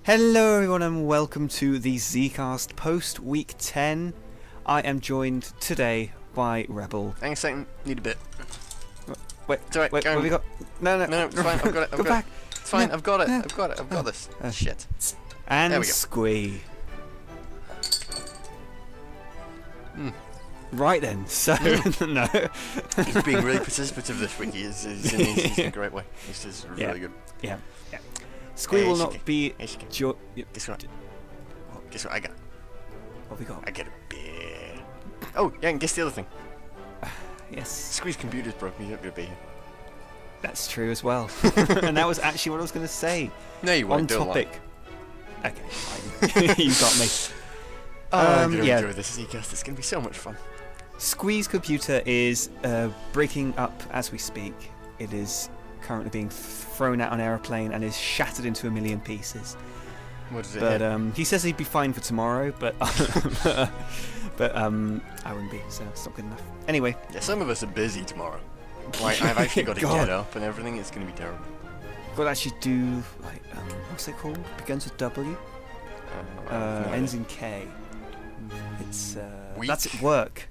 Hello everyone and welcome to the Zcast post week 10. I am joined today by Rebel. Hang on a second, need a bit. Wait, It's alright, wait, go what on. have we got? No, No, it's fine, I've got it, Go back. It's fine, No, I've got it, no. I've got this. Shit. And There we go. Squee. Hmm. Right then, so, no. He's being really participative this week, he's in a great way. This is really good. Yeah. Squee Hey, will Shiki. not be... Hey, Shiki. Guess what? What Guess what I got? have we got? I get a beer. Oh, yeah, and guess the other thing. Yes, Squeeze computer's broken, he's not going to be here. that's true as well. And that was actually what I was going to say. No, you On won't, don't lie. topic. Okay, fine. You got me. I'm going to yeah. enjoy this Zcast, it's going to be so much fun. Squee's computer is breaking up as we speak. It is currently being thrown out on an aeroplane and is shattered into a million pieces. What is it? But he says he'd be fine for tomorrow, but I wouldn't be, so it's not good enough. Anyway, Yeah, some of us are busy tomorrow. Like, I've actually got to God. get up and everything, it's going to be terrible. got to actually do like what's it called? Begins with W, No ends idea. in K. It's Week? that's at work.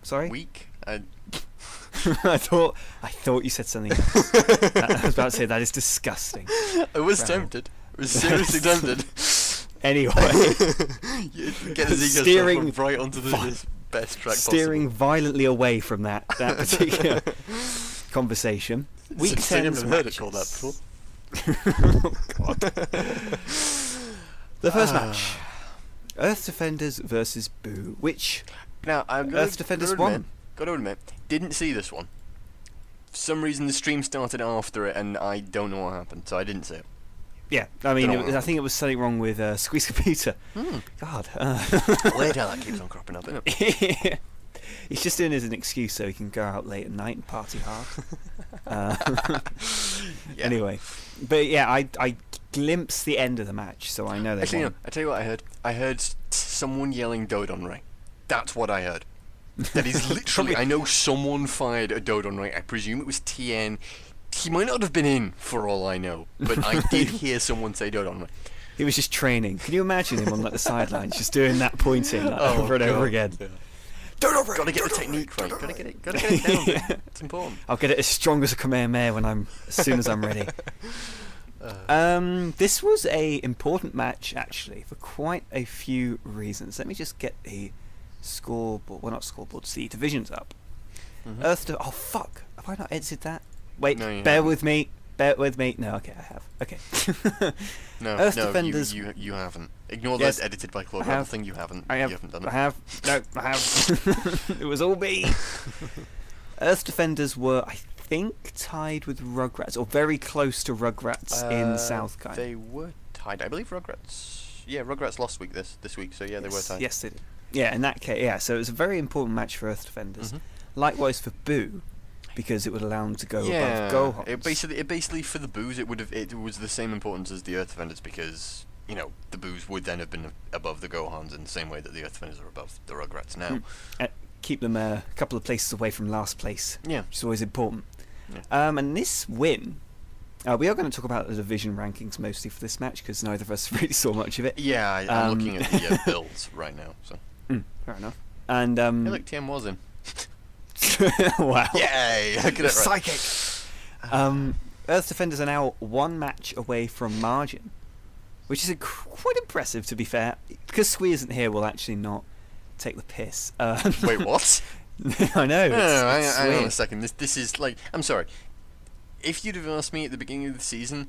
Sorry. Week? I thought you said something else. I was about to say that is disgusting. I was Right. tempted. I was seriously tempted. Anyway, Yeah, get the Zika Steering stuff right onto vi- this best track steering violently away from that particular conversation. possible. Week So you 10's haven't heard it called that matches. before. Oh, God. The first Ah. match, Earth Defenders versus Boo, which Now, Earth Defenders won. Got to admit, didn't see this one. For some reason, the stream started after it, and I don't know what happened, so I didn't see it. Yeah, I mean, Don't know. I think it was something wrong with Squeeze Computer. Hmm. God. Weird how that keeps on cropping up, isn't it? He's just doing it as an excuse so he can go out late at night and party hard. Uh, Yeah. Anyway, but yeah, I glimpsed the end of the match, so I know they Actually, won. no. I tell you what I heard. I heard someone yelling Dodon Ray. That's what I heard. That is literally. I know someone fired a Dodon Ray. I presume it was TN. He might not have been in, for all I know, but I did hear someone say Dodon Ray. He was just training. Can you imagine him on like the sidelines, just doing that pointing like, Oh, over and over God. again? Yeah. Don't Gotta get the technique right. Gotta get it down. Yeah. Bit. It's important. I'll get it as strong as a Kamehameha as soon as I'm ready. This was a important match actually for quite a few reasons. Let me just get the scoreboard. Well, not scoreboards. The divisions up. Mhm. Oh fuck! Have I not edited that? Wait, No, you bear haven't. with me. Bear with me. No, okay, I have. Okay. No, Earth no, Defenders- you haven't. Ignore Yes, that edited by Claude I have. Rebel thing. You haven't. I have. You haven't done I it. have. No, I have. It was all me. Earth Defenders were, I think, tied with Rugrats, or very close to Rugrats in Southkind. They were tied. I believe Rugrats. Yeah, Rugrats lost this week. So yeah, they were tied. Yes, they did. Yeah, in that case, yeah. So it was a very important match for Earth Defenders. Mhm. Likewise for Boo, because it would allow them to go Yeah. above Gohans. It basically for the Boos, it was the same importance as the Earth Defenders because the Boos would then have been above the Gohans in the same way that the Earth Defenders are above the Rugrats now. Keep them a couple of places away from last place, Yeah. which is always important. Yeah. And this win, we are going to talk about the division rankings mostly for this match because neither of us really saw much of it. Yeah, I'm Um, looking at the builds right now. So Fair enough. And hey, look, TM was in. wow. Yay! Look at it right. Psychic. Earth Defenders are now one match away from margin, which is quite impressive, to be fair. Because Squee isn't here, we'll actually not take the piss. Wait, what? I know. No, it's hang on a weird. second. This is like, I'm sorry. If you'd have asked me at the beginning of the season,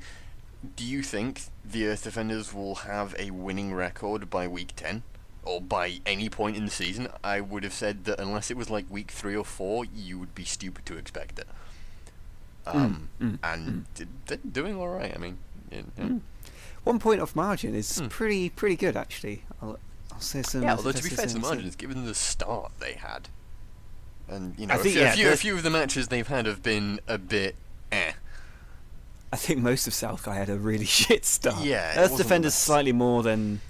do you think the Earth Defenders will have a winning record by week 10? Or by any point in the season? I would have said that unless it was like week 3 or 4, you would be stupid to expect it. They're doing alright, I mean. Yeah. 1 point off margin is Hmm. pretty good, actually. I'll say some. Yeah, although to be Defenders fair to the in a margins, given the start they had, and I think, yeah, a few of the matches they've had have been a bit I think most of Southguy had a really shit start. Yeah, it Earth wasn't the Defenders best. slightly more than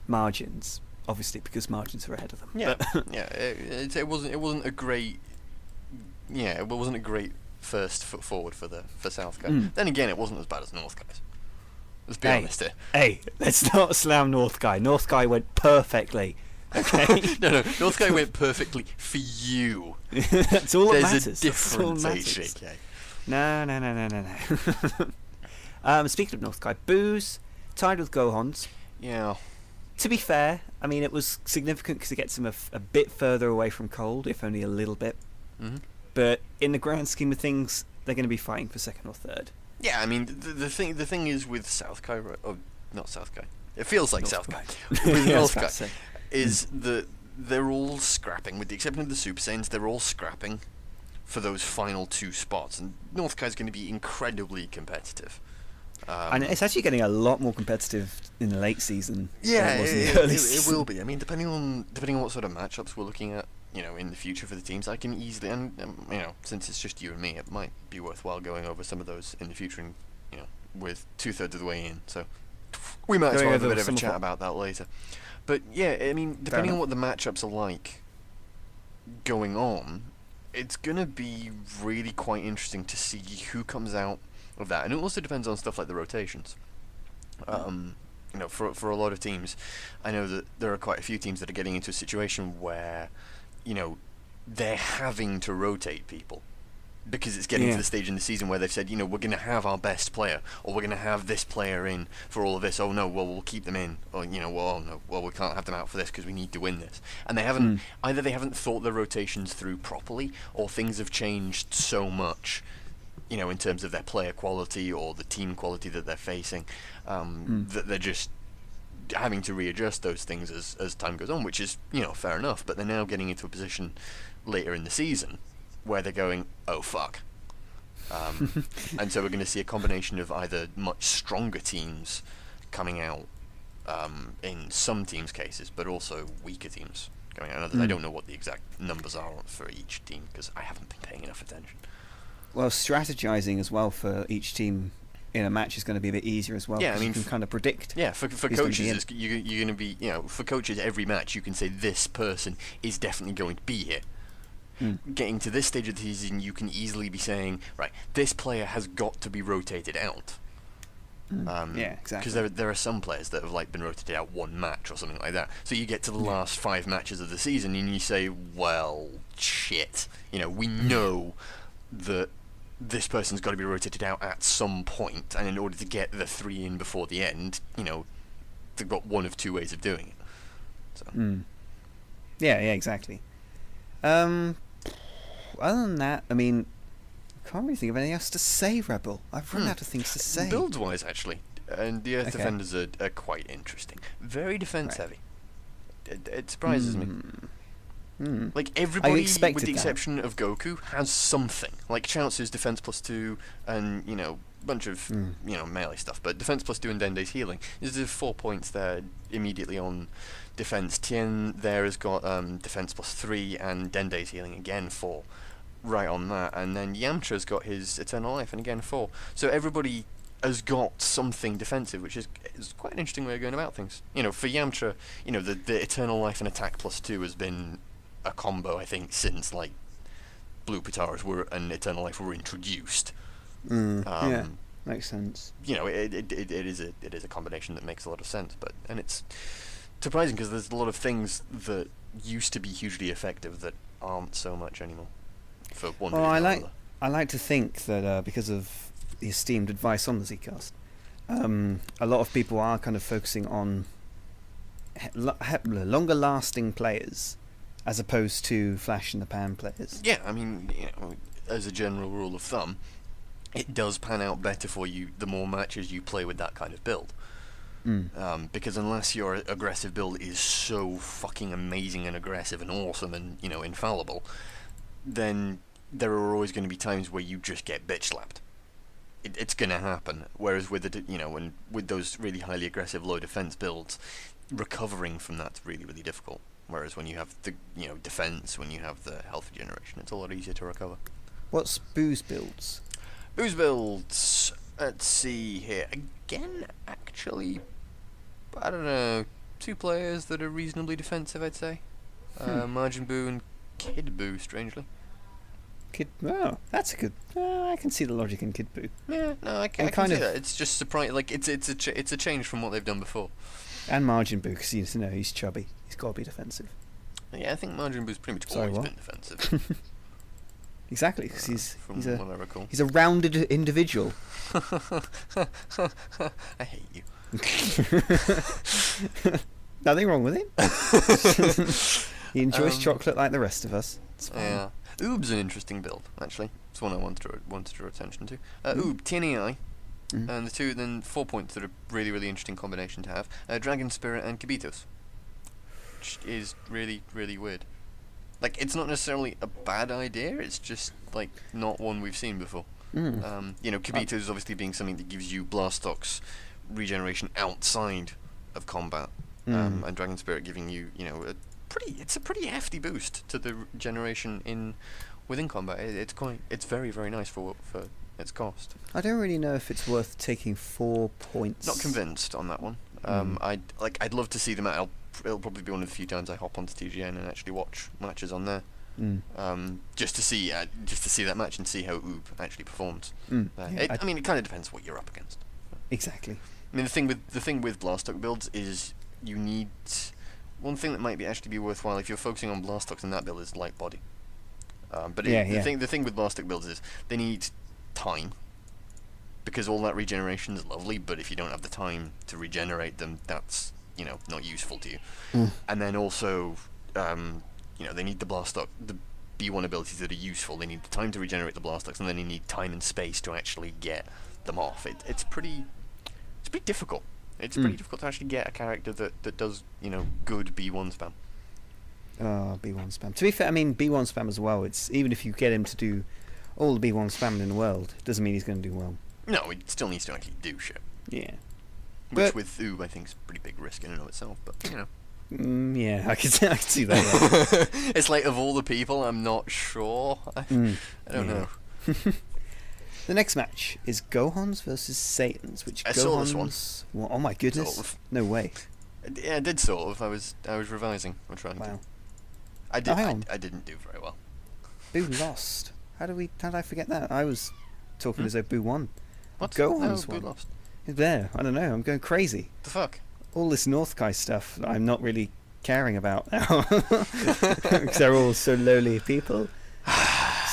margins, obviously because margins are ahead of them. Yeah, But yeah. It wasn't a great. Yeah, it wasn't a great first foot forward for South Guys. Mm. Then again, it wasn't as bad as North Guys. Let's be honest here. Hey, let's not slam Northgard. Northgard went perfectly. Okay. No. Northgard went perfectly for you. That's all that matters. There's a difference, HJK. No. Speaking of Northgard, Booze tied with Gohans. Yeah. To be fair, I mean, it was significant because it gets him a bit further away from Cold, if only a little bit. Mm-hmm. But in the grand scheme of things, they're going to be fighting for second or third. Yeah, I mean, the thing is with Southgard, oh, not Southgard. It feels like Southgard. With Northgard, is that they're all scrapping, with the exception of the Super Saiyans, they're all scrapping for those final 2 spots, and Northgard's going to be incredibly competitive. And it's actually getting a lot more competitive in the late season. Yeah, than it was in the early it season. will be. I mean, depending on what sort of matchups we're looking at, in the future for the teams, I can easily, and since it's just you and me, it might be worthwhile going over some of those in the future, and with 2/3 of the way in. So we might as well have a bit of a chat about that later. But yeah, I mean, depending on what the matchups are like going on, it's gonna be really quite interesting to see who comes out of that, and it also depends on stuff like the rotations. For a lot of teams, I know that there are quite a few teams that are getting into a situation where, they're having to rotate people because it's getting to the stage in the season where they've said, we're going to have our best player, or we're going to have this player in for all of this. Oh no, well we'll keep them in, or we can't have them out for this because we need to win this. And they haven't either they haven't thought the rotations through properly, or things have changed so much, in terms of their player quality or the team quality that they're facing, that they're just having to readjust those things as time goes on, which is fair enough. But they're now getting into a position later in the season where they're going, oh fuck, and so we're going to see a combination of either much stronger teams coming out in some teams' cases, but also weaker teams coming out in others. I don't know what the exact numbers are for each team because I haven't been paying enough attention. Well, strategizing as well for each team in a match is going to be a bit easier as well. Yeah, I mean, you can kind of predict. Yeah, for coaches, you're going to be, for coaches, every match you can say this person is definitely going to be here. Getting to this stage of the season, you can easily be saying, right, this player has got to be rotated out. Yeah, exactly. Because there are some players that have been rotated out one match or something like that. So you get to the last 5 matches of the season and you say, well, shit. We know that this person's got to be rotated out at some point, and in order to get the 3 in before the end, they've got one of 2 ways of doing it. So. Yeah, exactly. Other than that, I mean, I can't really think of anything else to say, Rebel. I've run out of things to say. Build-wise, actually, and the Earth Defenders are quite interesting. Very defense-heavy. It surprises me. Like, everybody, with the exception of Goku, has something. Like, Chaozu's defense +2, and, bunch of, melee stuff. But defense +2 and Dende's healing. There's 4 points there immediately on defense. Tien there has got defense +3, and Dende's healing again 4. Right on that. And then Yamcha's got his Eternal Life, and again 4. So everybody has got something defensive, which is quite an interesting way of going about things. For Yamcha, the Eternal Life and Attack +2 has been a combo, I think, since Blue Pitaras and Eternal Life were introduced. Yeah, makes sense. It is a combination that makes a lot of sense, and it's surprising because there's a lot of things that used to be hugely effective that aren't so much anymore. For one reason or another. I like to think that because of the esteemed advice on the Zcast, a lot of people are kind of focusing on longer lasting players as opposed to flash in the pan players. Yeah, I mean, as a general rule of thumb, it does pan out better for you the more matches you play with that kind of build. Because unless your aggressive build is so fucking amazing and aggressive and awesome and infallible, then there are always going to be times where you just get bitch slapped. It's going to happen. Whereas with with those really highly aggressive low defense builds, recovering from that's really, really difficult. Whereas when you have the defense, when you have the health regeneration, it's a lot easier to recover. What's Boo's builds? Boo's builds. Let's see here. Again, actually, I don't know. 2 players that are reasonably defensive, I'd say. Majin Buu and Kid Buu, strangely. Kid. Oh, that's a good. I can see the logic in Kid Buu. Yeah, no, I can kind see of- that. It's just surprising. Like it's a change from what they've done before. And Margin Buu, because he's chubby. He's got to be defensive. Yeah, I think Majin Buu's pretty much Sorry, always what? been defensive. Exactly, because from what I recall. he's a rounded individual. I hate you. Nothing wrong with him. He enjoys Um, chocolate like the rest of us. It's fine. Yeah. Oob's an interesting build, actually. It's one I wanted to draw attention to. Mm. Oob, TNEI, Mm. and the two, then 4 points that are really, really interesting combination to have. Dragon Spirit and Kabitos, which is really, really weird. Like, it's not necessarily a bad idea, it's just, like, not one we've seen before. Mm. Kabitos obviously being something that gives you Blastox regeneration outside of combat, Mm. and Dragon Spirit giving you, it's a pretty hefty boost to the generation within combat. It's very, very nice for its cost. I don't really know if it's worth taking 4 points. Not convinced on that one. I'd love to see them out. It'll probably be one of the few times I hop onto TGN and actually watch matches on there. Mm. Just to see that match and see how Oob actually performs. Mm. It Yeah, kind of depends what you're up against. exactly. I mean, the thing with Blastox builds is you need one thing that might be worthwhile if you're focusing on Blastox in that build is light body. The thing with Blastox builds is they need time, because all that regeneration is lovely, but if you don't have the time to regenerate them, that's not useful to you. Mm. And then also, they need the Blastox, the B1 abilities that are useful. They need the time to regenerate the Blastox, and then they need time and space to actually get them off. It's pretty difficult. It's pretty difficult to actually get a character that does good B1 spam. Oh, B1 spam. To be fair, I mean B1 spam as well. It's even if you get him to do all the B1 spam in the world, doesn't mean he's going to do well. No, it still needs to actually do shit. Yeah. Which But- with Oob I think is a pretty big risk in and of itself. But Yeah, I can see that. Yeah. it's like of all the people, I'm not sure. I don't yeah. know. The next match is Gohans versus Saiyans, which I Gohans. saw this one. Well, oh my goodness! Sort of. No way! Yeah, I did sort of. I was revising. I'm trying Wow. to. I did. Oh, hang on. I didn't do very well. Boo lost. How did I forget that? I was talking Hmm? as though Boo won. What? Gohans no, won. we lost. There, I don't know. I'm going crazy. The fuck? All this Northkai stuff that I'm not really caring about now because they're all so lowly people.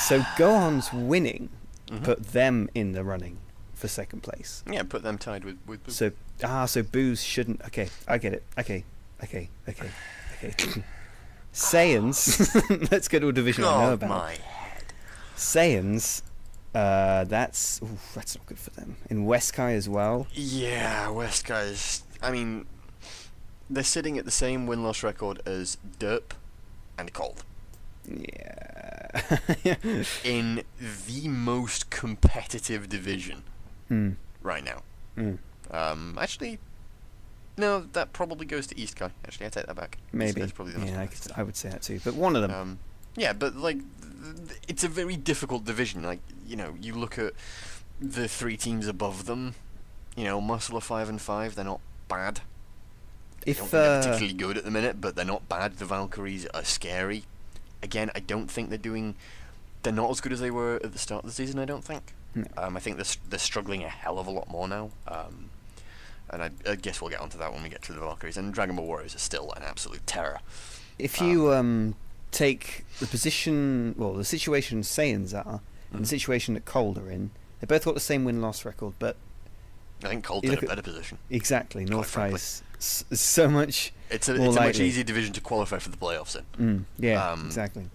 So Gohan's winning Mhm. put them in the running for second place. Yeah, put them tied with Boo. So Boo's shouldn't. Okay, I get it. Okay. Saiyans. Let's go to a division I know God, about. my head. Saiyans. That's not good for them. In Westkai as well. Yeah, West guys. I mean, they're sitting at the same win-loss record as Derp and Cold Yeah. in the most competitive division Hmm. right now. Hmm. Actually, no, that probably goes to East Kai. Actually, I take that back. East Maybe. Kai's probably the most Yeah, competitive. I would say that too. But one of them. Yeah, but like, it's a very difficult division. Like, you look at the three teams above them. Muscle are 5-5. They're not bad. If They're particularly good at the minute, but they're not bad. The Valkyries are scary. Again, I don't think they're not as good as they were at the start of the season. I don't think. No. I think they're struggling a hell of a lot more now. And I guess we'll get onto that when we get to the Valkyries. And Dragon Ball Warriors are still an absolute terror. If you take the position, the situation Saiyans are, and Mhm. the situation that Cold are in, they both got the same win-loss record, but I think Colt's You in look a at- better position. exactly, North frankly. Kai's so much. It's more a much likely. easier division to qualify for the playoffs in. Yeah, Um, exactly.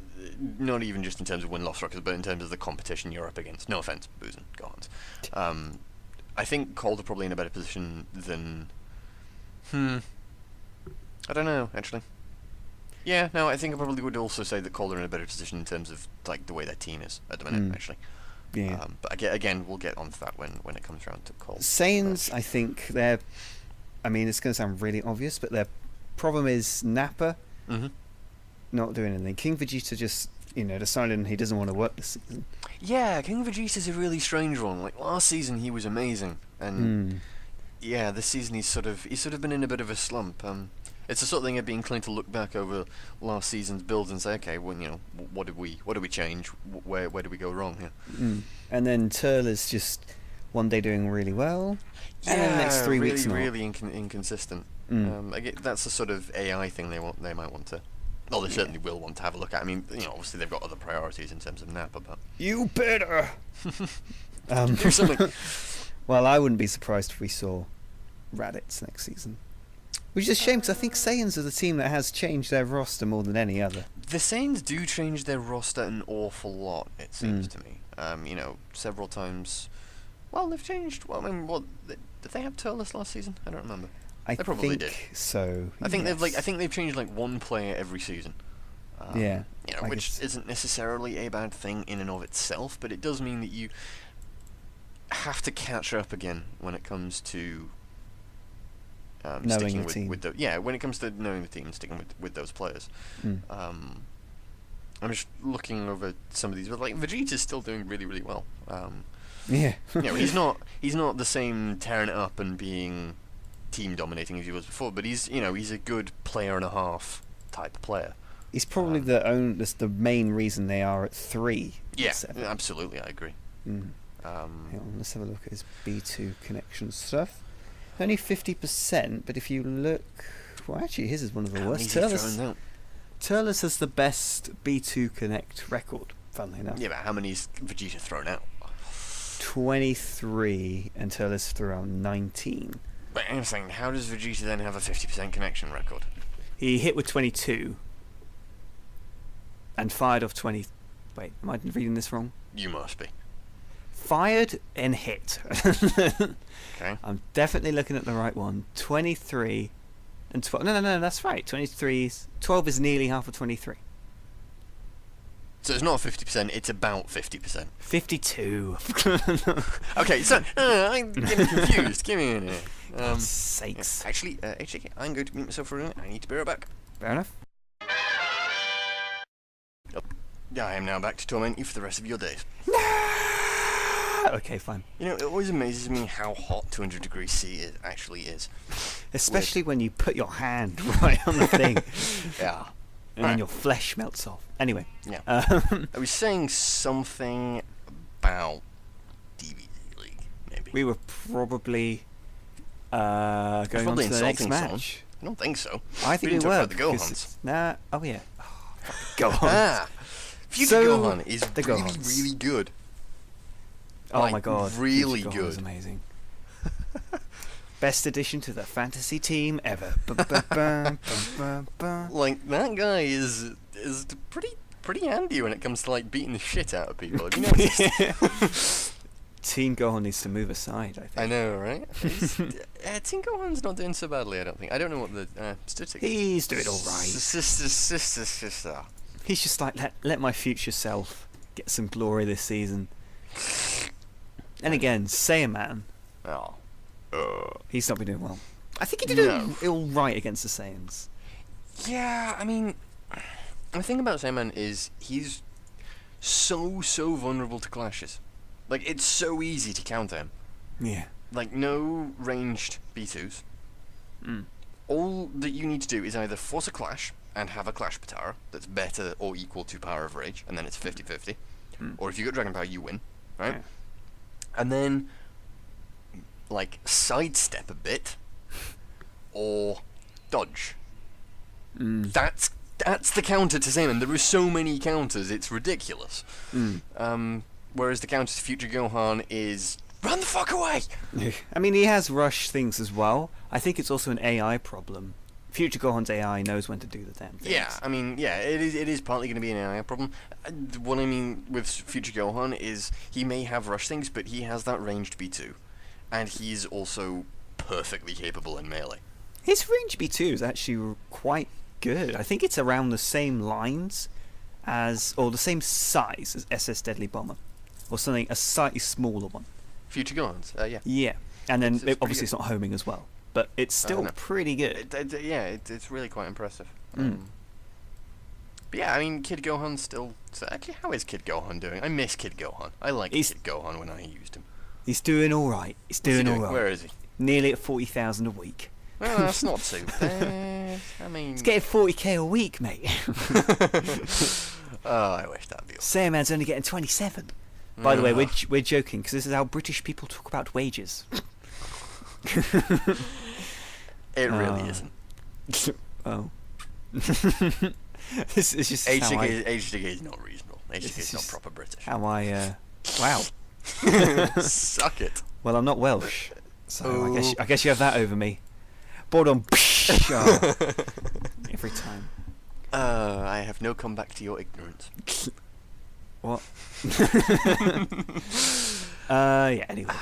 Not even just in terms of win-loss records, but in terms of the competition you're up against. No offense, Booz and Gohans. I think Cold are probably in a better position than. I don't know, actually. Yeah, no, I think I probably would also say that Cold are in a better position in terms of like the way their team is at the minute, actually. Yeah. But again, we'll get onto that when it comes around to Cold. Saiyans, I think they're. I mean, it's going to sound really obvious, but their problem is Nappa Mm-hmm. not doing anything. King Vegeta just, decided he doesn't want to work this season. Yeah, King Vegeta's a really strange one. Like last season, he was amazing, and yeah, this season he's sort of been in a bit of a slump. It's the sort of thing I'd be inclined to look back over last season's builds and say, okay, well, what did we change? Where did we go wrong here? And then Turler's just one day doing really well, and then the next 3 really, weeks not. really inconsistent. Again, that's the sort of AI thing they might want to. Well, they certainly will want to have a look at. I mean, obviously they've got other priorities in terms of Napa, but You better. do something. Well, I wouldn't be surprised if we saw Raditz next season. Which is a shame, because I think Saiyans are the team that has changed their roster more than any other. The Saiyans do change their roster an awful lot, it seems to me. Several times. Well, they've changed. Well, I mean, did they have Turles last season? I don't remember. I They probably think did. so. I think yes. they've changed like one player every season. Yeah, I Which guess. isn't necessarily a bad thing in and of itself, but it does mean that you have to catch up again when it comes to Knowing sticking the team. with when it comes to knowing the team and sticking with those players. I'm just looking over some of these, but like Vegeta's still doing really, really well. Yeah. He's not the same tearing it up and being team dominating as he was before, but he's a good player and a half type player. He's probably that's the main reason they are at 3. Yeah, 7. absolutely, I agree. Hang on, let's have a look at his B2 connection stuff. Only 50%, but if you look... Well, actually, his is one of the worst. Turles has the best B2 Connect record, funnily enough. Yeah, but how many's Vegeta thrown out? 23, and Turles threw out 19. But I'm saying, how does Vegeta then have a 50% connection record? He hit with 22, and fired off 20... Wait, am I reading this wrong? You must be. Fired and hit. Okay. I'm definitely looking at the right one. 23 and 12. No, that's right. 12 is nearly half of 23. So it's not 50%, it's about 50%. 52. Okay, so I'm getting confused. Give me a minute. Sakes. Actually, HJK, I'm going to mute myself for a minute. I need to be right back. Fair enough. I am now back to torment you for the rest of your days. Okay, fine. It always amazes me how hot 200 degrees C actually is. Especially when you put your hand right on the thing. Yeah. And then your flesh melts off. Anyway. Yeah. I was saying something about DVD League, maybe. We were probably going on to the next match. I don't think so. I think we we didn't were. talk about the Gohans. Nah. Oh, yeah. Gohans. Future So, Gohan is the really, Gohans. really good. Oh Like, my god. really Future Gohan good. is amazing. Best addition to the fantasy team ever. Like, that guy is pretty handy when it comes to like beating the shit out of people. Have you noticed? Team Gohan needs to move aside, I think. I know, right? Team Gohan's not doing so badly, I don't think. I don't know what the statistics. He's doing all right. Sister. He's just like, let my future self get some glory this season. And again, Saiyaman, Oh. he's not been doing well. I think he did all right against the Saiyans. Yeah, I mean, the thing about Saiyaman is he's so vulnerable to clashes. Like, it's so easy to counter him. Yeah. Like, no ranged B2s. All that you need to do is either force a clash and have a Clash Potara that's better or equal to Power of Rage, and then it's 50-50. Or if you got Dragon Power, you win, right? Yeah. And then, like, sidestep a bit, or dodge. That's the counter to Saiyaman. There are so many counters, it's ridiculous. Whereas the counter to Future Gohan is run the fuck away. I mean, he has rush things as well. I think it's also an AI problem. Future Gohan's AI knows when to do the damn things. Yeah, I mean, yeah, it is partly going to be an AI problem. What I mean with Future Gohan is he may have rush things, but he has that ranged B2, and he's also perfectly capable in melee. His range B2 is actually quite good. I think it's around the same lines or the same size as SS Deadly Bomber, or something, a slightly smaller one. Future Gohan's, yeah. Yeah, and then It's obviously pretty it's not homing as well, but it's still pretty good. It's really quite impressive. But yeah, I mean, Kid Gohan's still... So actually, how is Kid Gohan doing? I miss Kid Gohan. I liked Kid Gohan when I used him. He's doing all right. He's doing all right. Where is he? nearly at 40,000 a week. Well, that's not too bad. I mean, he's getting 40k a week, mate. Oh, I wish that'd be all. Sayman's only getting 27. By the way, we're joking because this is how British people talk about wages. It really isn't. Oh. This is just HDK is not reasonable. HDK is not proper British. How I wow. Suck it. Well, I'm not Welsh, so I guess you have that over me. Board on. Oh. Every time. I have no comeback to your ignorance. What? Yeah. Anyway,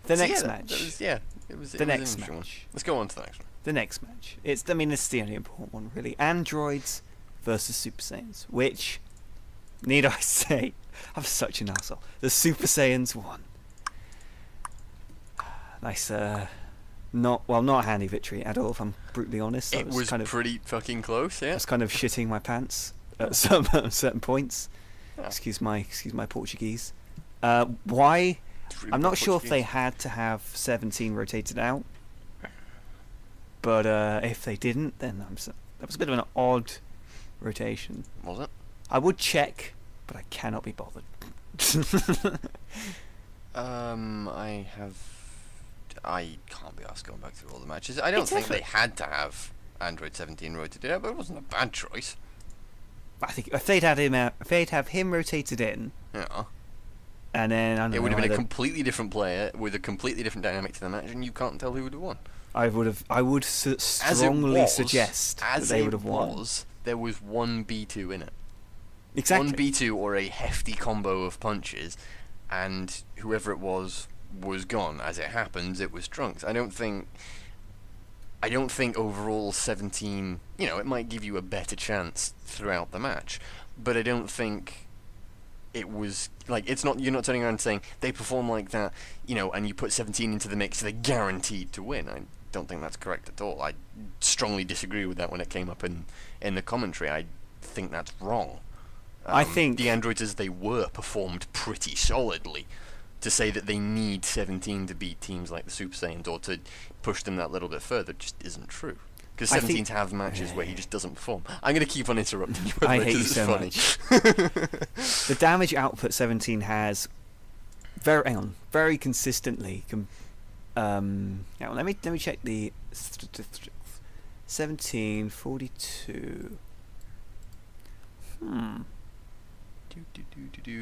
the next match. It was the next match. match. Let's go on to the next one. The next match. It's the only important one, really. Androids versus Super Saiyans, which, need I say, I'm such an asshole. The Super Saiyans won. Nice, not a handy victory at all, if I'm brutally honest. It was pretty fucking close, yeah. I was kind of shitting my pants at certain points. Yeah. Excuse my Portuguese. Why? I'm not sure if they had to have 17 rotated out, but if they didn't, then that was a bit of an odd rotation. Was it? I would check, but I cannot be bothered. I can't be asked going back through all the matches. I don't think they had to have Android 17 rotated out, but it wasn't a bad choice. I think if they'd have him rotated in, yeah, and then it would have been a completely different player with a completely different dynamic to the match, and you can't tell who would have won. I would strongly suggest that they would have won. There was one B2 in it. Exactly. One B2 or a hefty combo of punches, and whoever it was gone. As it happens, it was Trunks. I don't think overall 17, it might give you a better chance throughout the match, but I don't think it was like, you're not turning around saying they perform like that, and you put 17 into the mix, they're guaranteed to win. I don't think that's correct at all. I strongly disagree with that when it came up in the commentary. I think that's wrong. I think the androids as they were performed pretty solidly. To say that they need 17 to beat teams like the Super Saiyans or to push them that little bit further just isn't true. Because 17 have matches where he just doesn't perform. I'm going to keep on interrupting you. I hate you so much. The damage output 17 has very consistently. Let me check the 17 42.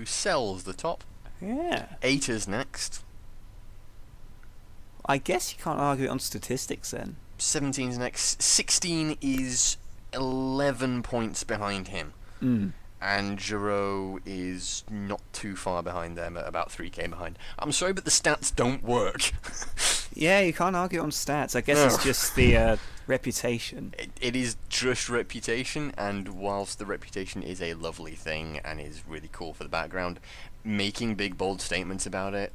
Cell's the top. Yeah. 8 is next. I guess you can't argue it on statistics then. 17's next. 16 is 11 points behind him. And Giro is not too far behind them, at about 3k behind. I'm sorry, but the stats don't work. Yeah, you can't argue on stats. I guess it's just the reputation. It is just reputation, and whilst the reputation is a lovely thing and is really cool for the background, making big bold statements about it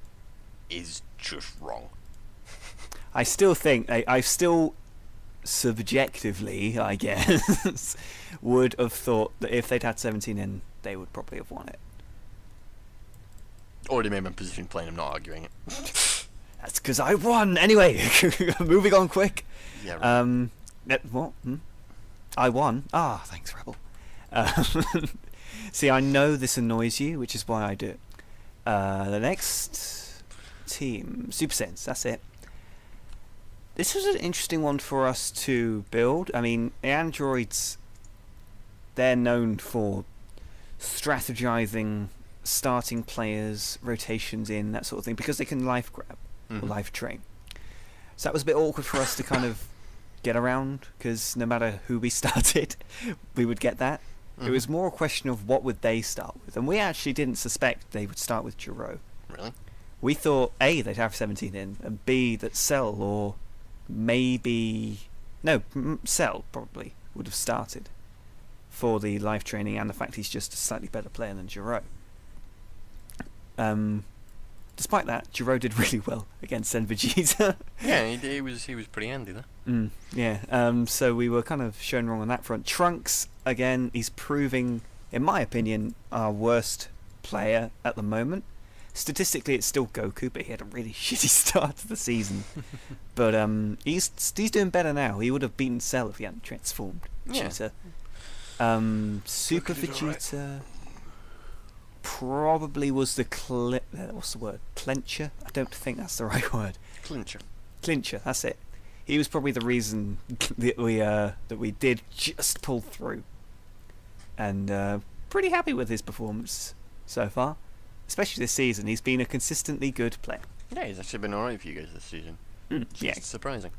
is just wrong. I still think I still subjectively, I guess, would have thought that if they'd had 17 in, they would probably have won it. Already made my position plain. I'm not arguing it. That's because I won. Anyway, moving on quick. Yeah. Right. What? I won. Ah, thanks, Rebel. See, I know this annoys you, which is why I do it. The next team, Super Saiyans. That's it. This was an interesting one for us to build. I mean, the androids, they're known for strategizing, starting players, rotations in, that sort of thing, because they can life grab or life train. So that was a bit awkward for us to kind of get around, because no matter who we started, we would get that. It was more a question of what would they start with, and we actually didn't suspect they would start with Giro. Really? We thought A, they'd have 17 in, and B, that Cell or Cell probably would have started for the life training and the fact he's just a slightly better player than Giro. Despite that, Giro did really well against Sen Vegeta. Yeah, he was pretty handy there. Yeah. So we were kind of shown wrong on that front. Trunks, again, he's proving, in my opinion, our worst player at the moment. statistically it's still Goku, but he had a really shitty start to the season. But he's doing better now. He would have beaten Cell if he hadn't transformed. Yeah. Vegeta. Super Vegeta probably was the what's the word? Clincher? I don't think that's the right word. Clincher, that's it. He was probably the reason that we did just pull through. And pretty happy with his performance so far. Especially this season. He's been a consistently good player. Yeah, he's actually been alright for you guys this season. Yeah. Surprising.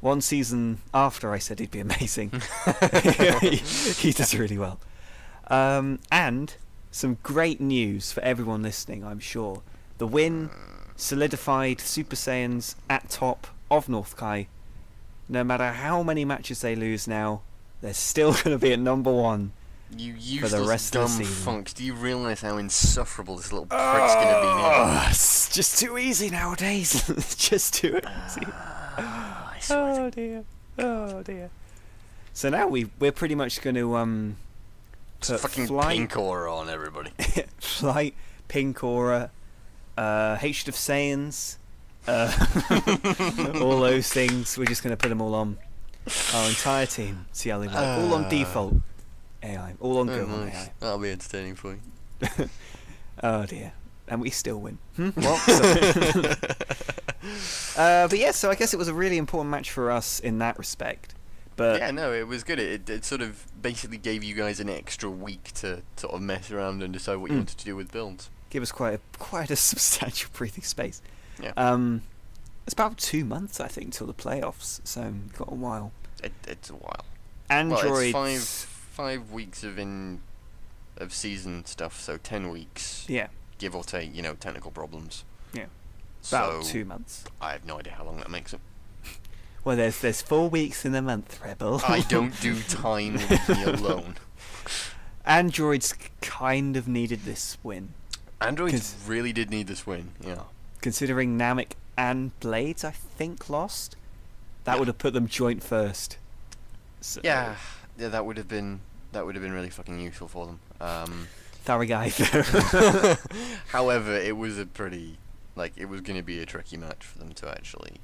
One season after I said he'd be amazing. he does really well. And some great news for everyone listening, I'm sure. The win solidified Super Saiyans at top of North Kai. No matter how many matches they lose now, they're still going to be at number 1 You for the rest dumb of the season. funks. Do you realise how insufferable this little prick's going to be now? It's just too easy nowadays. It's just too easy. I swear Oh dear. So now we're pretty much going to put fucking Flight, pink aura on everybody. Flight, Pink Aura, Hatred of Saiyans, all those things. We're just going to put them all on our entire team. See how they work. All on default AI. All on Go on AI. That'll be entertaining for you. Oh dear. And we still win. What? But yeah, so I guess it was a really important match for us in that respect. But yeah, no, it was good. It sort of basically gave you guys an extra week to sort of mess around and decide what you wanted to do with builds. Give us quite a substantial breathing space. Yeah. It's about 2 months, I think, till the playoffs. So got a while. It's a while. Android. Well, it's 5 weeks of season stuff, so 10 weeks. Yeah. Give or take, technical problems. Yeah. About So 2 months. I have no idea how long that makes it. Well, there's 4 weeks in a month, Rebel. I don't do time with me alone. Androids kind of needed this win. Androids really did need this win, yeah. Considering Namek and Blades, I think, lost, that would have put them joint first. So Yeah, that would have been really fucking useful for them. Tharagai. However, it was a pretty, it was going to be a tricky match for them to actually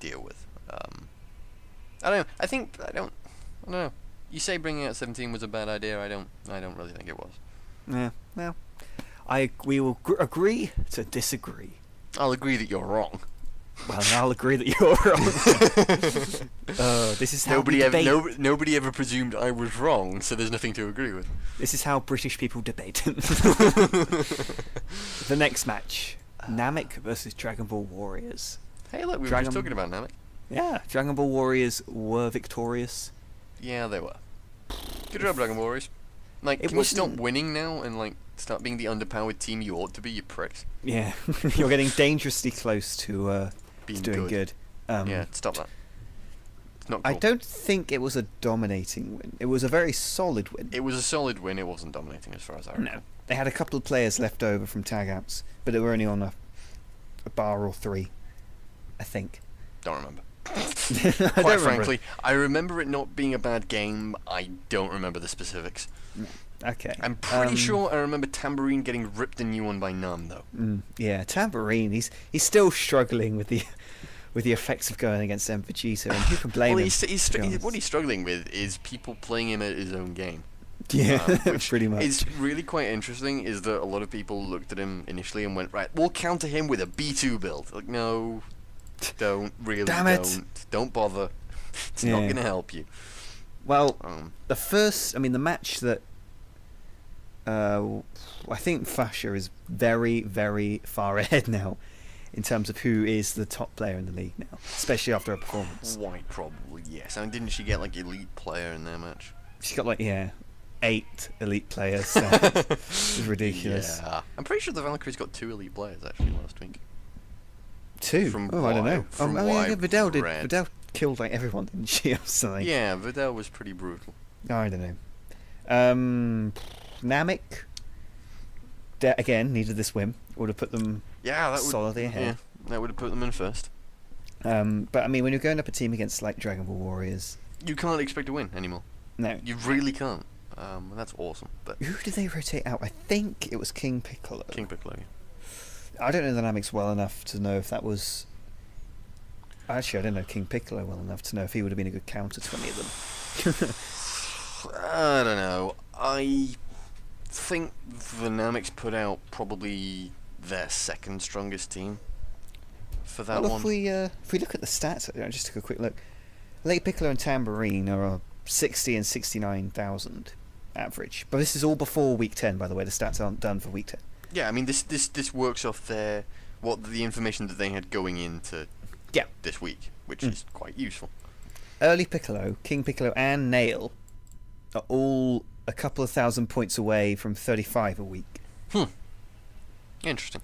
deal with. I don't know. I don't know. You say bringing out 17 was a bad idea. I don't really think it was. Yeah. Well, we will agree to disagree. I'll agree that you're wrong. Well, I'll agree that you're wrong. This is how nobody ever presumed I was wrong, so there's nothing to agree with. This is how British people debate. The next match, Namek versus Dragon Ball Warriors. Hey, look, we were just talking about Namek. Yeah, Dragon Ball Warriors were victorious. Yeah, they were. Good job, Dragon Ball Warriors. Can you stop winning now and start being the underpowered team you ought to be, you pricks? Yeah, you're getting dangerously close to doing good. Yeah, stop that. It's not cool. I don't think it was a dominating win. It was a very solid win. It was a solid win. It wasn't dominating as far as I remember. No, they had a couple of players left over from tag-outs, but they were only on a bar or 3, I think. Don't remember. Quite frankly, I remember it not being a bad game. I don't remember the specifics. No. Okay. I'm pretty sure I remember Tambourine getting ripped a new one by Nam, though. Yeah, Tambourine. He's still struggling with the effects of going against Vegeta, and who can blame him? What he's struggling with is people playing him at his own game. Yeah, which pretty much. Is really quite interesting. Is that a lot of people looked at him initially and went, right, we'll counter him with a B2 build. No, don't really. Damn it! Don't bother. It's not going to help you. Well, the match that I think Fasha is very, very far ahead now in terms of who is the top player in the league now, especially after her performance. Quite probably, yes. Didn't she get elite player in their match? She got 8 elite players. So it's ridiculous. Yeah, I'm pretty sure the Valkyrie's got 2 elite players actually last week. 2? I don't know. Videl did. Read. Videl killed everyone, didn't she, or something? Yeah, Videl was pretty brutal. I don't know. Namek again needed this win. Would have put them solidly ahead. Yeah, that would have put them in first. But when you're going up a team against Dragon Ball Warriors, you can't expect to win anymore. No, you really can't. And that's awesome. But who did they rotate out? I think it was King Piccolo. King Piccolo. I don't know the dynamics well enough to know if that was... Actually, I don't know King Piccolo well enough to know if he would have been a good counter to any of them. I don't know. I think the Namex put out probably their second strongest team for that one. If we look at the stats, I just took a quick look. Late Piccolo and Tambourine are 60 and 69,000 average. But this is all before week 10, by the way. The stats aren't done for week 10. Yeah, I mean, this works off the information that they had going into this week, which is quite useful. Early Piccolo, King Piccolo, and Nail are all a couple of thousand points away from 35 a week. Interesting.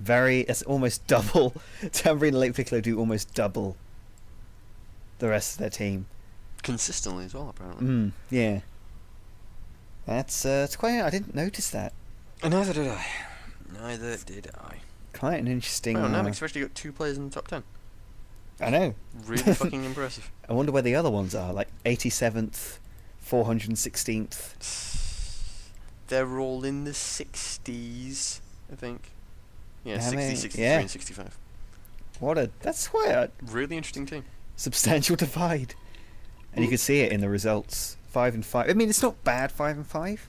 It's almost double. Tambourine and Late Piccolo do almost double the rest of their team. Consistently as well, apparently. Yeah. It's quite... I didn't notice that. Neither did I. Quite an interesting... Well, Namex actually got 2 players in the top 10. I know. Really fucking impressive. I wonder where the other ones are, like 87th, 416th. They're all in the 60s, I think. Yeah, 60, 63 and 65. That's quite a... really interesting team. Substantial divide. And you can see it in the results. 5 and 5. I mean, it's not bad, 5 and 5.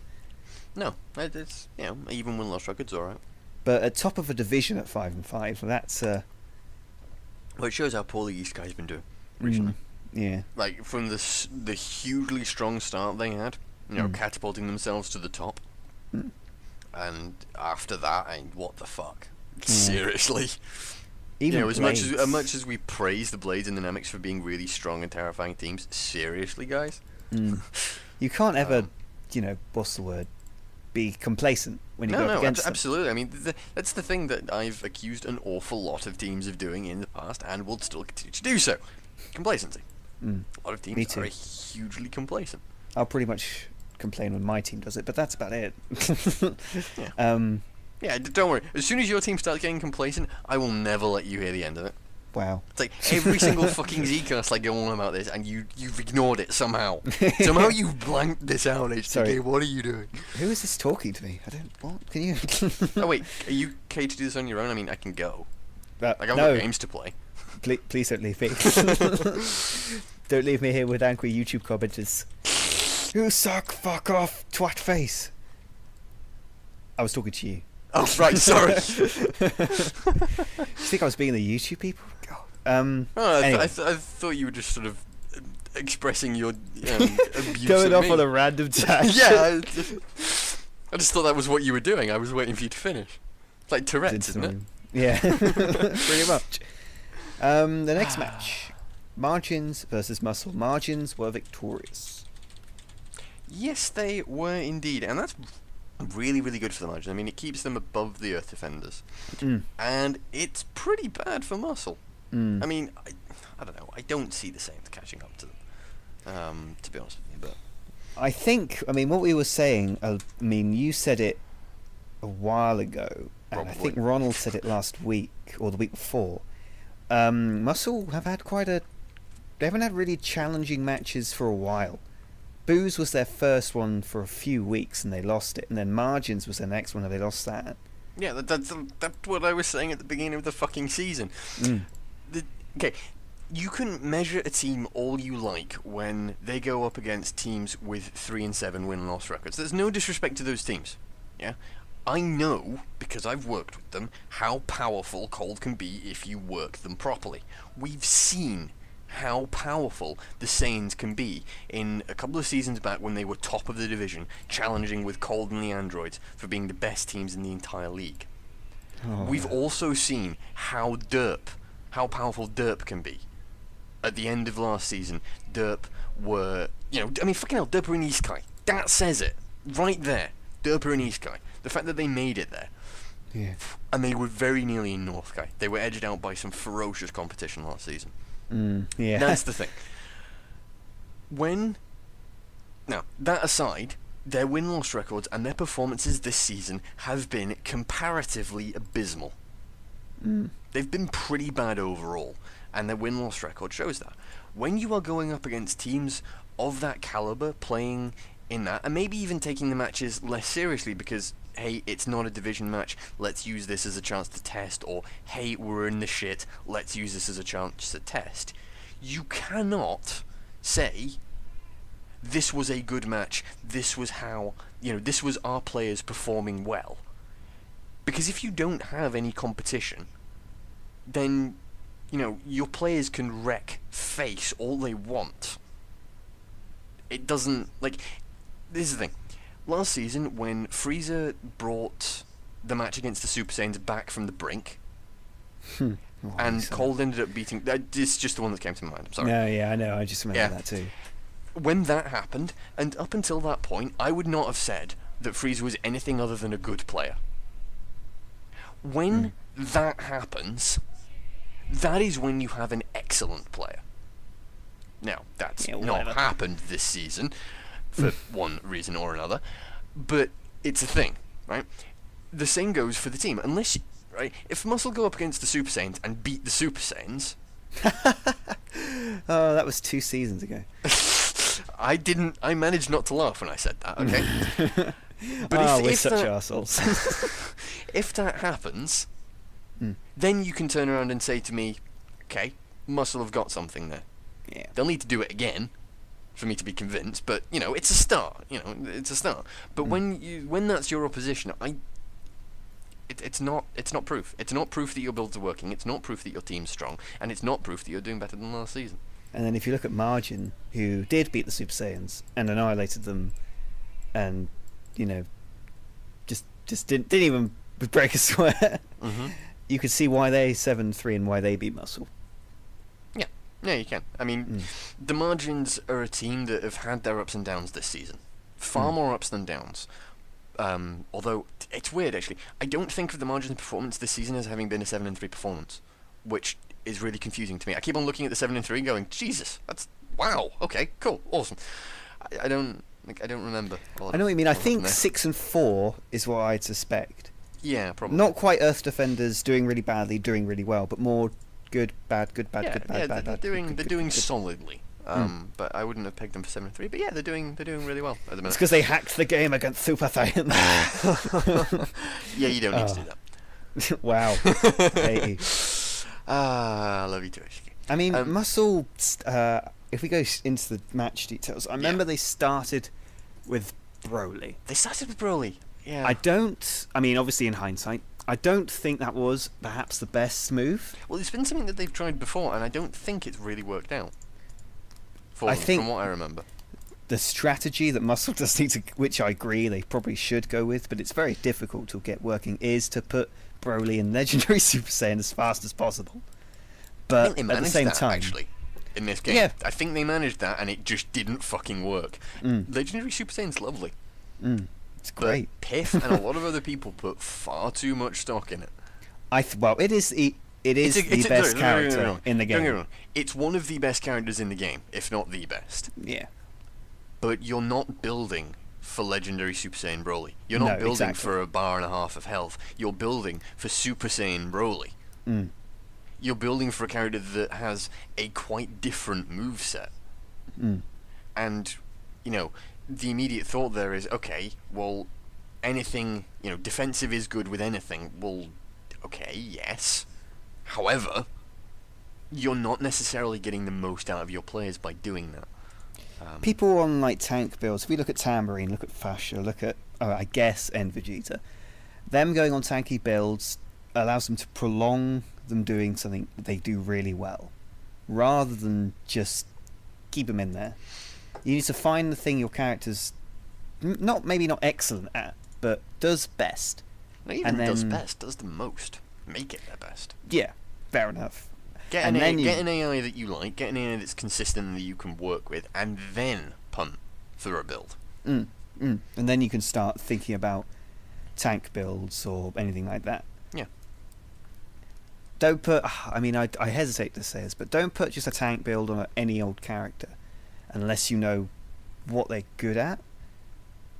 No, it's, even win-loss record's alright. But at top of a division at 5 and 5, that's... Well, it shows how poorly East Guy's been doing recently. Yeah. Like, from the hugely strong start they had, catapulting themselves to the top. And after that, what the fuck? Seriously? Even as much as we praise the Blades and the Namex for being really strong and terrifying teams, seriously, guys? You can't ever, what's the word? Be complacent when you go up against them. Absolutely. I mean, that's the thing that I've accused an awful lot of teams of doing in the past, and will still continue to do so. Complacency. A lot of teams are hugely complacent. I'll pretty much complain when my team does it, but that's about it. Yeah, don't worry. As soon as your team starts getting complacent, I will never let you hear the end of it. Wow. It's like every single fucking Zcast I go on about this, and you've ignored it somehow. Somehow you blanked this out, HTK. Sorry. What are you doing? Who is this talking to me? What? Can you... Oh, wait. Are you okay to do this on your own? I mean, I can go. I've got games to play. Please don't leave me. Don't leave me here with angry YouTube commenters. You suck, fuck off, twat face. I was talking to you. Oh, right, sorry. You think I was being the YouTube people? Anyway. I thought you were just sort of expressing your abuse going of off me. on a random tangent. Yeah, I just thought that was what you were doing. I was waiting for you to finish. It's like Tourette's, isn't it? Yeah, pretty much. The next match, Margins versus Muscle. Margins were victorious. Yes, they were indeed, and that's really, really good for the Margins. I mean, it keeps them above the Earth Defenders, and it's pretty bad for Muscle. I mean, I don't know. I don't see the Saints catching up to them, to be honest with you. But I think, what we were saying, you said it a while ago, and I think Ronald said it last week, or the week before. Muscle have had they haven't had really challenging matches for a while. Booze was their first one for a few weeks, and they lost it, and then Margins was their next one, and they lost that. Yeah, that's what I was saying at the beginning of the fucking season. Okay, you can measure a team all you like when they go up against teams with 3 and 7 win-loss records. There's no disrespect to those teams. Yeah, I know, because I've worked with them, how powerful Cold can be if you work them properly. We've seen how powerful the Saiyans can be in a couple of seasons back when they were top of the division, challenging with Cold and the Androids for being the best teams in the entire league. We've also seen how powerful Derp can be. At the end of last season, Derp were, fucking hell, Derp are in East Kai. That says it. Right there. Derp are in East Kai. The fact that they made it there. Yeah. And they were very nearly in North Kai. They were edged out by some ferocious competition last season. Yeah. That's the thing. Now, that aside, their win-loss records and their performances this season have been comparatively abysmal. They've been pretty bad overall, and their win-loss record shows that. When you are going up against teams of that caliber playing in that, and maybe even taking the matches less seriously because, hey, it's not a division match, let's use this as a chance to test, or, hey, we're in the shit, let's use this as a chance to test. You cannot say, this was a good match, this was how, this was our players performing well. Because if you don't have any competition, then, your players can wreck face all they want. It doesn't, this is the thing. Last season, when Frieza brought the match against the Super Saiyans back from the brink, and Cold ended up beating... It's just the one that came to mind, I'm sorry. No, yeah, I know, I just remember that too. When that happened, and up until that point, I would not have said that Frieza was anything other than a good player. When that happens, that is when you have an excellent player. Now, that's not happened this season, for one reason or another, but it's a thing, right? The same goes for the team. Unless, if Muscle go up against the Super Saiyans and beat the Super Saiyans... Oh, that was 2 seasons ago. I managed not to laugh when I said that, okay? But we're such arseholes. If that happens, then you can turn around and say to me, okay, Muscle have got something there. Yeah. They'll need to do it again for me to be convinced, but it's a start. It's a start. But when that's your opposition, it's not proof. It's not proof that your builds are working. It's not proof that your team's strong, and it's not proof that you're doing better than last season. And then if you look at Margin, who did beat the Super Saiyans and annihilated them, and just didn't even break a sweat, you could see why they 7-3 and why they beat Muscle. Yeah, you can. I mean, the Margins are a team that have had their ups and downs this season. Far more ups than downs. Although, it's weird, actually. I don't think of the Margins' performance this season as having been a 7-3 performance, which is really confusing to me. I keep on looking at the 7-3 going, Jesus, that's... Wow, okay, cool, awesome. I don't remember. I know what you mean. I think 6-4 is what I'd suspect. Yeah, probably. Not quite Earth Defenders doing really badly, doing really well, but more... Good, bad, bad, bad. They're doing solidly. But I wouldn't have pegged them for 7-3. But yeah, they're doing really well at the minute. It's because they hacked the game against Super Saiyans. Yeah, you don't need to do that. Wow. Hey. I love you too, Ishiki. I mean, Muscle. If we go into the match details, I remember they started with Broly. Yeah. I mean, obviously in hindsight, I don't think that was perhaps the best move. Well, it's been something that they've tried before, and I don't think it's really worked out. From what I remember. The strategy that Muscle does need to, which I agree they probably should go with, but it's very difficult to get working, is to put Broly in Legendary Super Saiyan as fast as possible. But I think they at the same time, actually, in this game, I think they managed that, and it just didn't fucking work. Legendary Super Saiyan's lovely. It's great. But Piff and a lot of other people put far too much stock in it. It is the best character in the game. It's one of the best characters in the game, if not the best. Yeah. But you're not building for Legendary Super Saiyan Broly. You're not building for a bar and a half of health. You're building for Super Saiyan Broly. You're building for a character that has a quite different moveset. And, the immediate thought there is, okay, well, anything, defensive is good with anything. Well, okay, yes. However, you're not necessarily getting the most out of your players by doing that. People on tank builds, if we look at Tambourine, look at Fascia, look at, I guess, End Vegeta, them going on tanky builds allows them to prolong them doing something they do really well, rather than just keep them in there. You need to find the thing your character's maybe not excellent at, but does best. Not even does best, does the most. Make it their best. Yeah, fair enough. Get an AI that you like, get an AI that's consistent that you can work with, and then punt through a build. And then you can start thinking about tank builds or anything like that. Yeah. Don't put... I hesitate to say this, but don't put just a tank build on any old character unless you know what they're good at.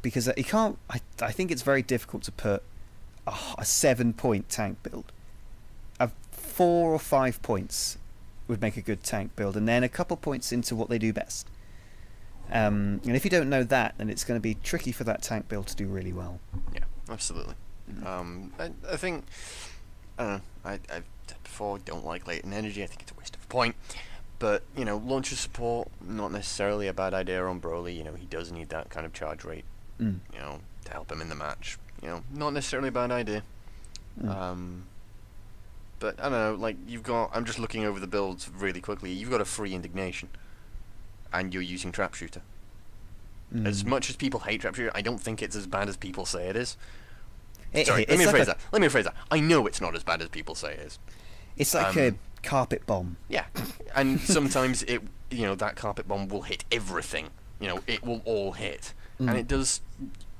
Because you can't... I think it's very difficult to put a 7-point tank build. 4 or 5 points would make a good tank build, and then a couple points into what they do best. And if you don't know that, then it's going to be tricky for that tank build to do really well. Yeah, absolutely. I think, I don't know, I've said before, don't like latent energy, I think it's a waste of a point. But, launcher support, not necessarily a bad idea on Broly. He does need that kind of charge rate, to help him in the match. Not necessarily a bad idea. But, I don't know, like, I'm just looking over the builds really quickly. You've got a free Indignation, and you're using Trap Shooter. As much as people hate Trap Shooter, I don't think it's as bad as people say it is. Sorry, let me rephrase that. I know it's not as bad as people say it is. It's like a carpet bomb. Yeah, and sometimes that carpet bomb will hit everything. It will all hit, and it does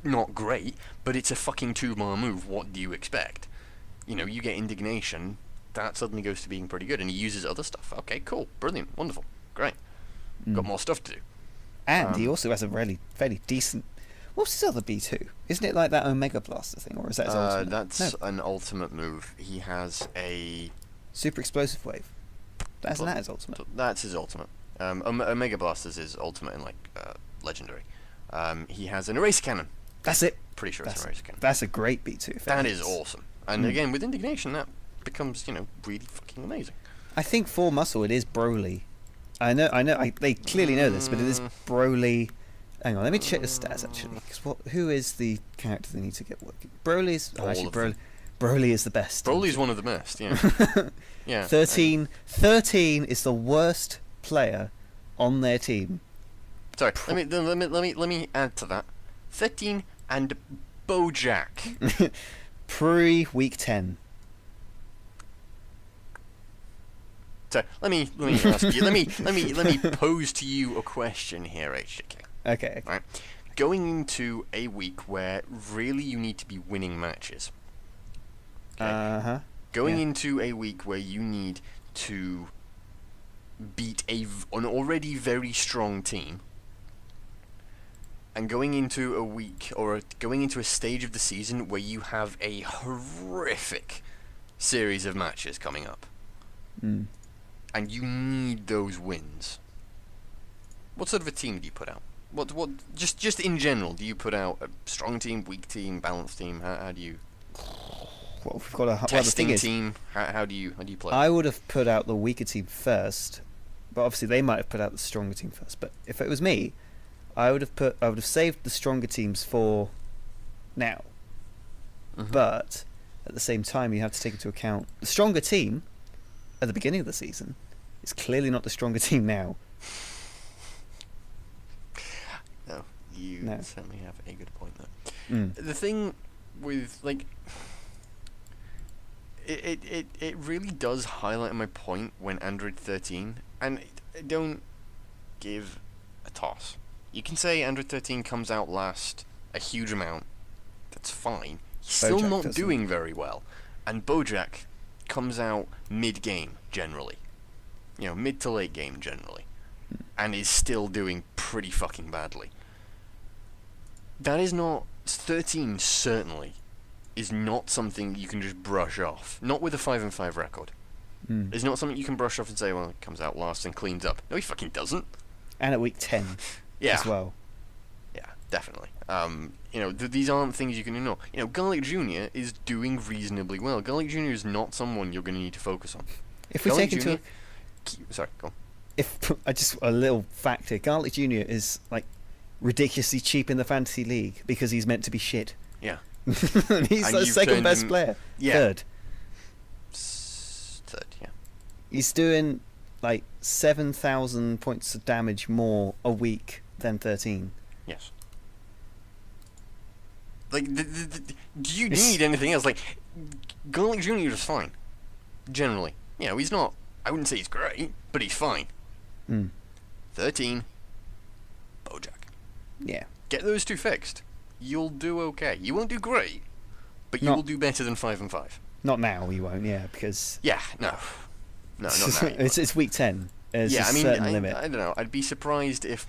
not great, but it's a fucking 2-bar move. What do you expect? You get Indignation, that suddenly goes to being pretty good, and he uses other stuff. Okay, cool, brilliant, wonderful, great. Got more stuff to do. And he also has a fairly decent... What's his other B2? Isn't it like that Omega Blaster thing, or is that his ultimate? That's an ultimate move. He has a... Super Explosive Wave. Isn't that his ultimate? That's his ultimate. Omega Blaster is his ultimate in, Legendary. He has an Eraser Cannon. That's it. Pretty sure it's an Eraser Cannon. That's a great B2. That is awesome. And again, with Indignation, that becomes, really fucking amazing. I think for Muscle, it is Broly. I know, they clearly know this, but it is Broly. Hang on, let me check the stats actually. Because who is the character they need to get working? Broly's Broly is the best. Broly's one of the best. Yeah. Yeah. 13 is the worst player on their team. Sorry, let me add to that. 13 and Bojack. Pre-week 10. So let me ask you. Let me pose to you a question here, HJK. Okay. Right. Going into a week where really you need to be winning matches. Okay? Going into a week where you need to beat an already very strong team. And going into a week, or going into a stage of the season where you have a horrific series of matches coming up. And you need those wins. What sort of a team do you put out? What just in general, do you put out a strong team, weak team, balanced team? How do you... Well, we've got a testing team. How do you play? I would have put out the weaker team first, but obviously they might have put out the stronger team first. But if it was me, I would have saved the stronger teams for now. But at the same time, you have to take into account the stronger team at the beginning of the season is clearly not the stronger team now. No, you certainly have a good point there. The thing with it really does highlight my point when Android 13, and don't give a toss. You can say Android 13 comes out last a huge amount. That's fine. He's still not doing very well. And Bojack comes out mid-game, generally. Mid to late game, generally. And is still doing pretty fucking badly. That is not... 13, certainly, is not something you can just brush off. Not with a 5-5 record. It's not something you can brush off and say, well, it comes out last and cleans up. No, he fucking doesn't. And at week 10 as well. Yeah, definitely. These aren't things you can ignore. Garlic Jr. is doing reasonably well. Garlic Jr. is not someone you're going to need to focus on. If we take into... Sorry, go on. Just a little fact here. Garlic Jr. is, ridiculously cheap in the Fantasy League because he's meant to be shit. Yeah. And he's the second best player. Yeah. Third, yeah. He's doing 7,000 points of damage more a week than 13. Yes. Do you need anything else? Garlic Jr. is fine. Generally. He's not... I wouldn't say he's great, but he's fine. 13. Bojack. Yeah. Get those two fixed. You'll do okay. You won't do great, but you will do better than 5-5. Not now, you won't, because... Yeah, no. No, not now. It's week 10. There's a certain limit. I don't know. I'd be surprised if...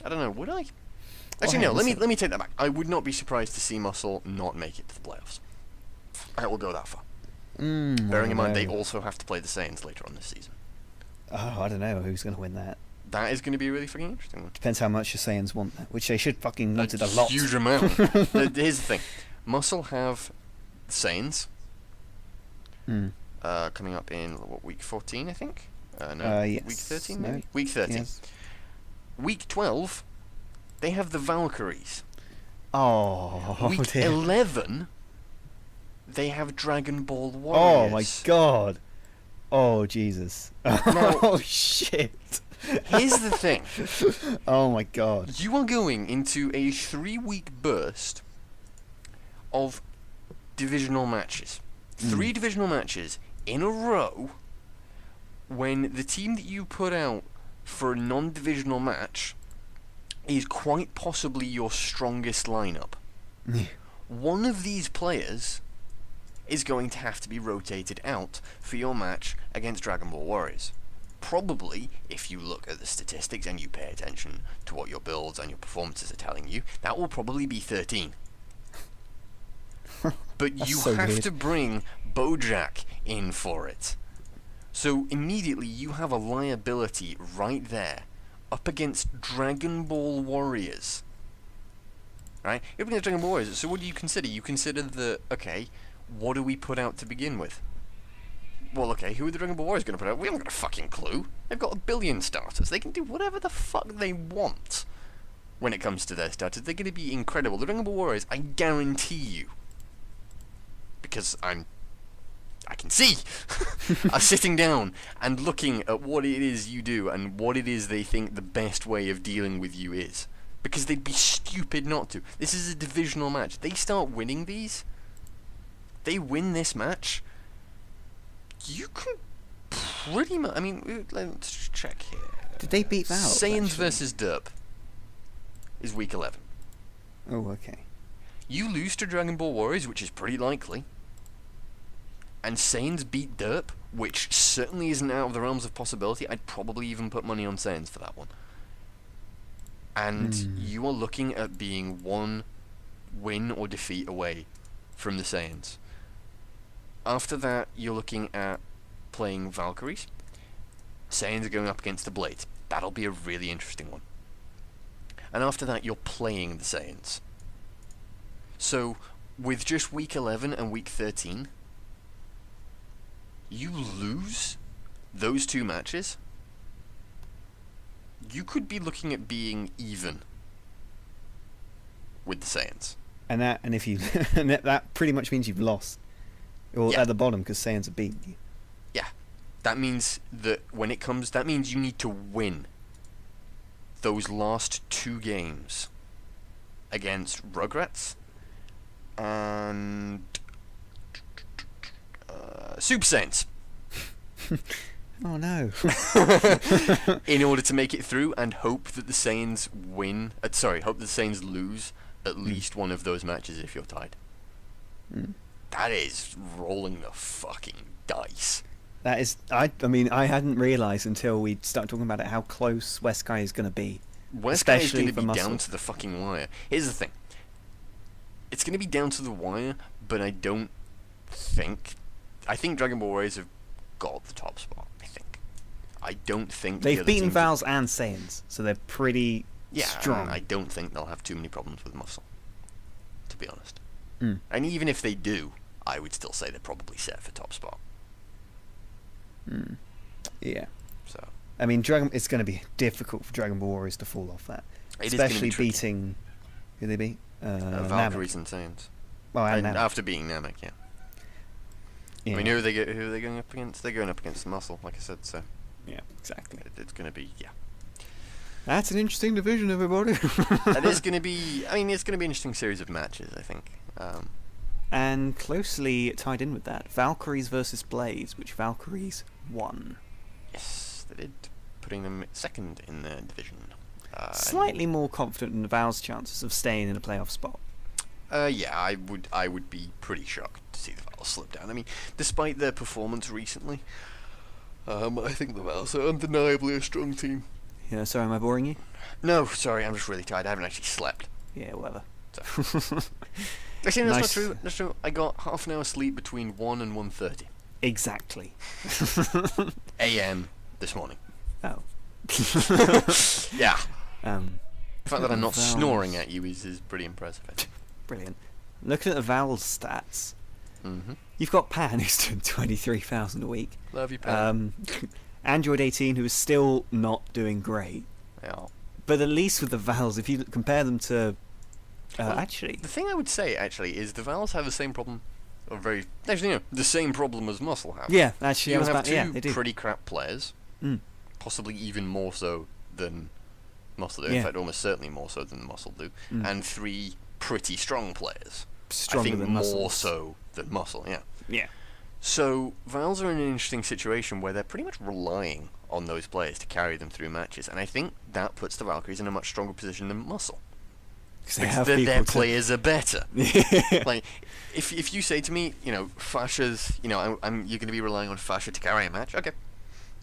I don't know, would I? Actually, no, let me take that back. I would not be surprised to see Muscle not make it to the playoffs. I will go that far. Bearing in mind, they also have to play the Saiyans later on this season. Oh, I don't know who's going to win that. That is going to be a really fucking interesting one. Depends how much the Saiyans want that, which they should fucking wanted a lot. Huge amount. Here's the thing. Muscle have Saiyans coming up in, week 14, I think? Yes. Week 13, No. maybe? Week 13. Yes. Week 12, they have the Valkyries. Oh, Week dear. 11, they have Dragon Ball Oh, Warriors. my God. Oh, Jesus. Oh, shit. Here's the thing. Oh, my God. You are going into a 3-week burst of divisional matches. 3 divisional matches in a row when the team that you put out for a non-divisional match is quite possibly your strongest lineup. One of these players is going to have to be rotated out for your match against Dragon Ball Warriors. Probably, if you look at the statistics and you pay attention to what your builds and your performances are telling you, that will probably be 13. But you so have weird. to bring Bojack in for it. So immediately you have a liability right there up against Dragon Ball Warriors. Right? You're up against Dragon Ball Warriors, so what do you consider? You consider okay, what do we put out to begin with? Well, okay, who are the Dragon Ball Warriors going to put out? We haven't got a fucking clue. They've got a billion starters. They can do whatever the fuck they want when it comes to their starters. They're going to be incredible. The Dragon Ball Warriors, I guarantee you, because I can see, are sitting down and looking at what it is you do and what it is they think the best way of dealing with you is. Because they'd be stupid not to. This is a divisional match. They start winning these. They win this match. You can pretty much... I mean, let's check here. Did they beat Val? Saiyans actually? versus Derp is week 11. Oh, okay. You lose to Dragon Ball Warriors, which is pretty likely. And Saiyans beat Derp, which certainly isn't out of the realms of possibility. I'd probably even put money on Saiyans for that one. And you are looking at being 1 win or defeat away from the Saiyans. After that, you're looking at playing Valkyries. Saiyans are going up against the Blades. That'll be a really interesting one. And after that, you're playing the Saiyans. So, with just week 11 and week 13, you lose those 2 matches, you could be looking at being even with the Saiyans. And if you and that pretty much means you've lost, or Yeah. at the bottom because Saiyans are beating you. Yeah, that means that when it comes, that means you need to win those last 2 games against Rugrats and Super Saiyans. Oh no! In order to make it through and hope that the Saiyans win. Hope that the Saiyans lose at least one of those matches if you're tied. That is rolling the fucking dice. That is, I mean, I hadn't realised until we started talking about it how close Westsky is going to be. Westsky is Especially going to for be Muscle. down to the fucking wire. Here's the thing. It's going to be down to the wire, but I think Dragon Ball Warriors have got the top spot, I don't think the They've other beaten teams- Vals and Saiyans, so they're pretty strong. I don't think they'll have too many problems with Muscle, to be honest. Mm. And even if they do, I would still say they're probably set for top spot. Yeah. So I mean, it's going to be difficult for Dragon Ball Warriors to fall off that. It is gonna be Especially tricky. beating... Who they beat? Valkyries Namek. and Saiyans. Well, and Namek. After beating Namek, yeah. Yeah. I mean, who are they going up against? They're going up against Muscle, like I said, so Yeah, exactly. it's going to be, yeah. That's an interesting division, everybody. That is going to be, I mean, it's going to be an interesting series of matches, I think. And closely tied in with that, Valkyries versus Blades, which Valkyries won. Yes, they did, putting them second in their division. Slightly more confident in the Val's chances of staying in a playoff spot. Yeah, I would be pretty shocked to see the Vals slip down. I mean, despite their performance recently, I think the Vals are undeniably a strong team. Yeah, sorry, am I boring you? No, sorry, I'm just really tired. I haven't actually slept. Yeah, whatever. So. Actually, no, that's Nice. not true. That's true. I got half an hour sleep between 1 and 1:30 Exactly. a.m. this morning. Oh, Yeah. Um, The fact that I'm not Vals. snoring at you is pretty impressive. Brilliant. Looking at the Vals stats, Mm-hmm. you've got Pan, who's doing 23,000 a week. Love you, Pan. Android 18, who is still not doing great. Yeah. But at least with the Vals, if you compare them to... Well, actually... The thing I would say, actually, is the Vals have the same problem, the same problem as Muscle have. Yeah, actually, I You was have about... two Yeah, they do. pretty crap players, Mm. possibly even more so than Muscle do. Yeah. In fact, almost certainly more so than Muscle do. Mm. And 3 pretty strong players. Stronger I think than more Muscles. so than Muscle, yeah. Yeah. So, Vals are in an interesting situation where they're pretty much relying on those players to carry them through matches, and I think that puts the Valkyries in a much stronger position than Muscle. Because their players are better. Like, if you say to me, Fasha's, you're going to be relying on Fasha to carry a match, okay,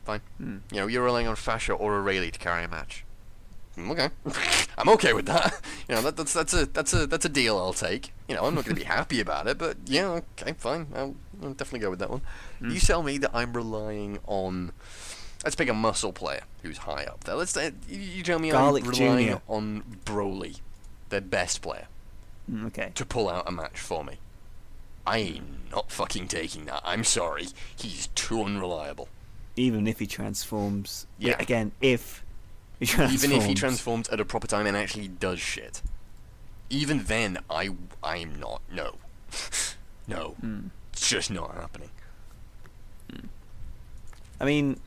fine. Mm. You're relying on Fasha or Aurelie to carry a match. Okay, I'm okay with that. That's a deal I'll take. I'm not going to be happy about it, but yeah, okay, fine. I'll definitely go with that one. Mm. You tell me that I'm relying on. Let's pick a Muscle player who's high up there. You tell me Garlic I'm relying Jr. on Broly, their best player, Okay. to pull out a match for me. I'm not fucking taking that. I'm sorry. He's too unreliable. Even if he transforms... Yeah. Again, if he transforms... Even if he transforms at a proper time and actually does shit. Even then, I'm not. No. No. Mm. It's just not happening. I mean,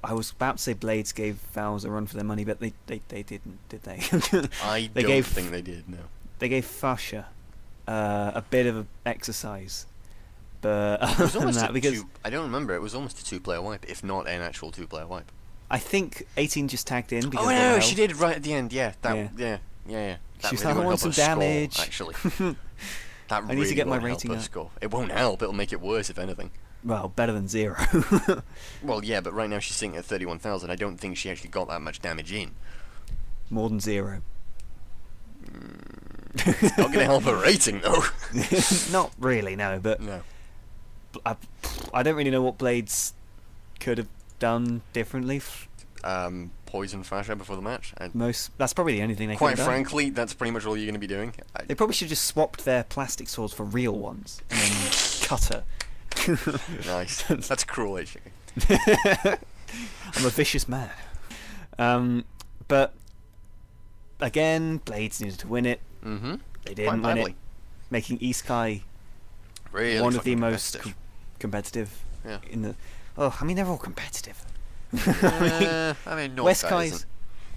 I was about to say Blades gave Vals a run for their money, but they didn't, did they? I They don't gave- think they did, no. They gave Fasha a bit of an exercise, but It was other than almost that, because I don't remember, it was almost a 2-player wipe, if not an actual 2-player wipe. I think 18 just tagged in because Oh of no, her she health. did right at the end, yeah. Yeah. Yeah. That She was really like, I won't want help some her score, damage. actually. That I really need to get my won't help rating her up. score. It won't help, it'll make it worse, if anything. Well, better than 0. Well, yeah, but right now she's sitting at 31,000. I don't think she actually got that much damage in. More than 0. It's not going to help her rating, though. Not really, no, but No. I don't really know what Blades could have done differently. Poison Fasha before the match. That's probably the only thing they Quite could have done. frankly, that's pretty much all you're going to be doing. They probably should have just swapped their plastic swords for real ones and then cut her. Nice. That's cruel, actually. I'm a vicious man. But again, Blades needed to win it. Mm-hmm. They didn't Quite win it, badly. making Iskai Really one of the fucking most competitive. competitive Yeah. in the. Oh, I mean they're all competitive. I mean, North West Guy Kai's. isn't.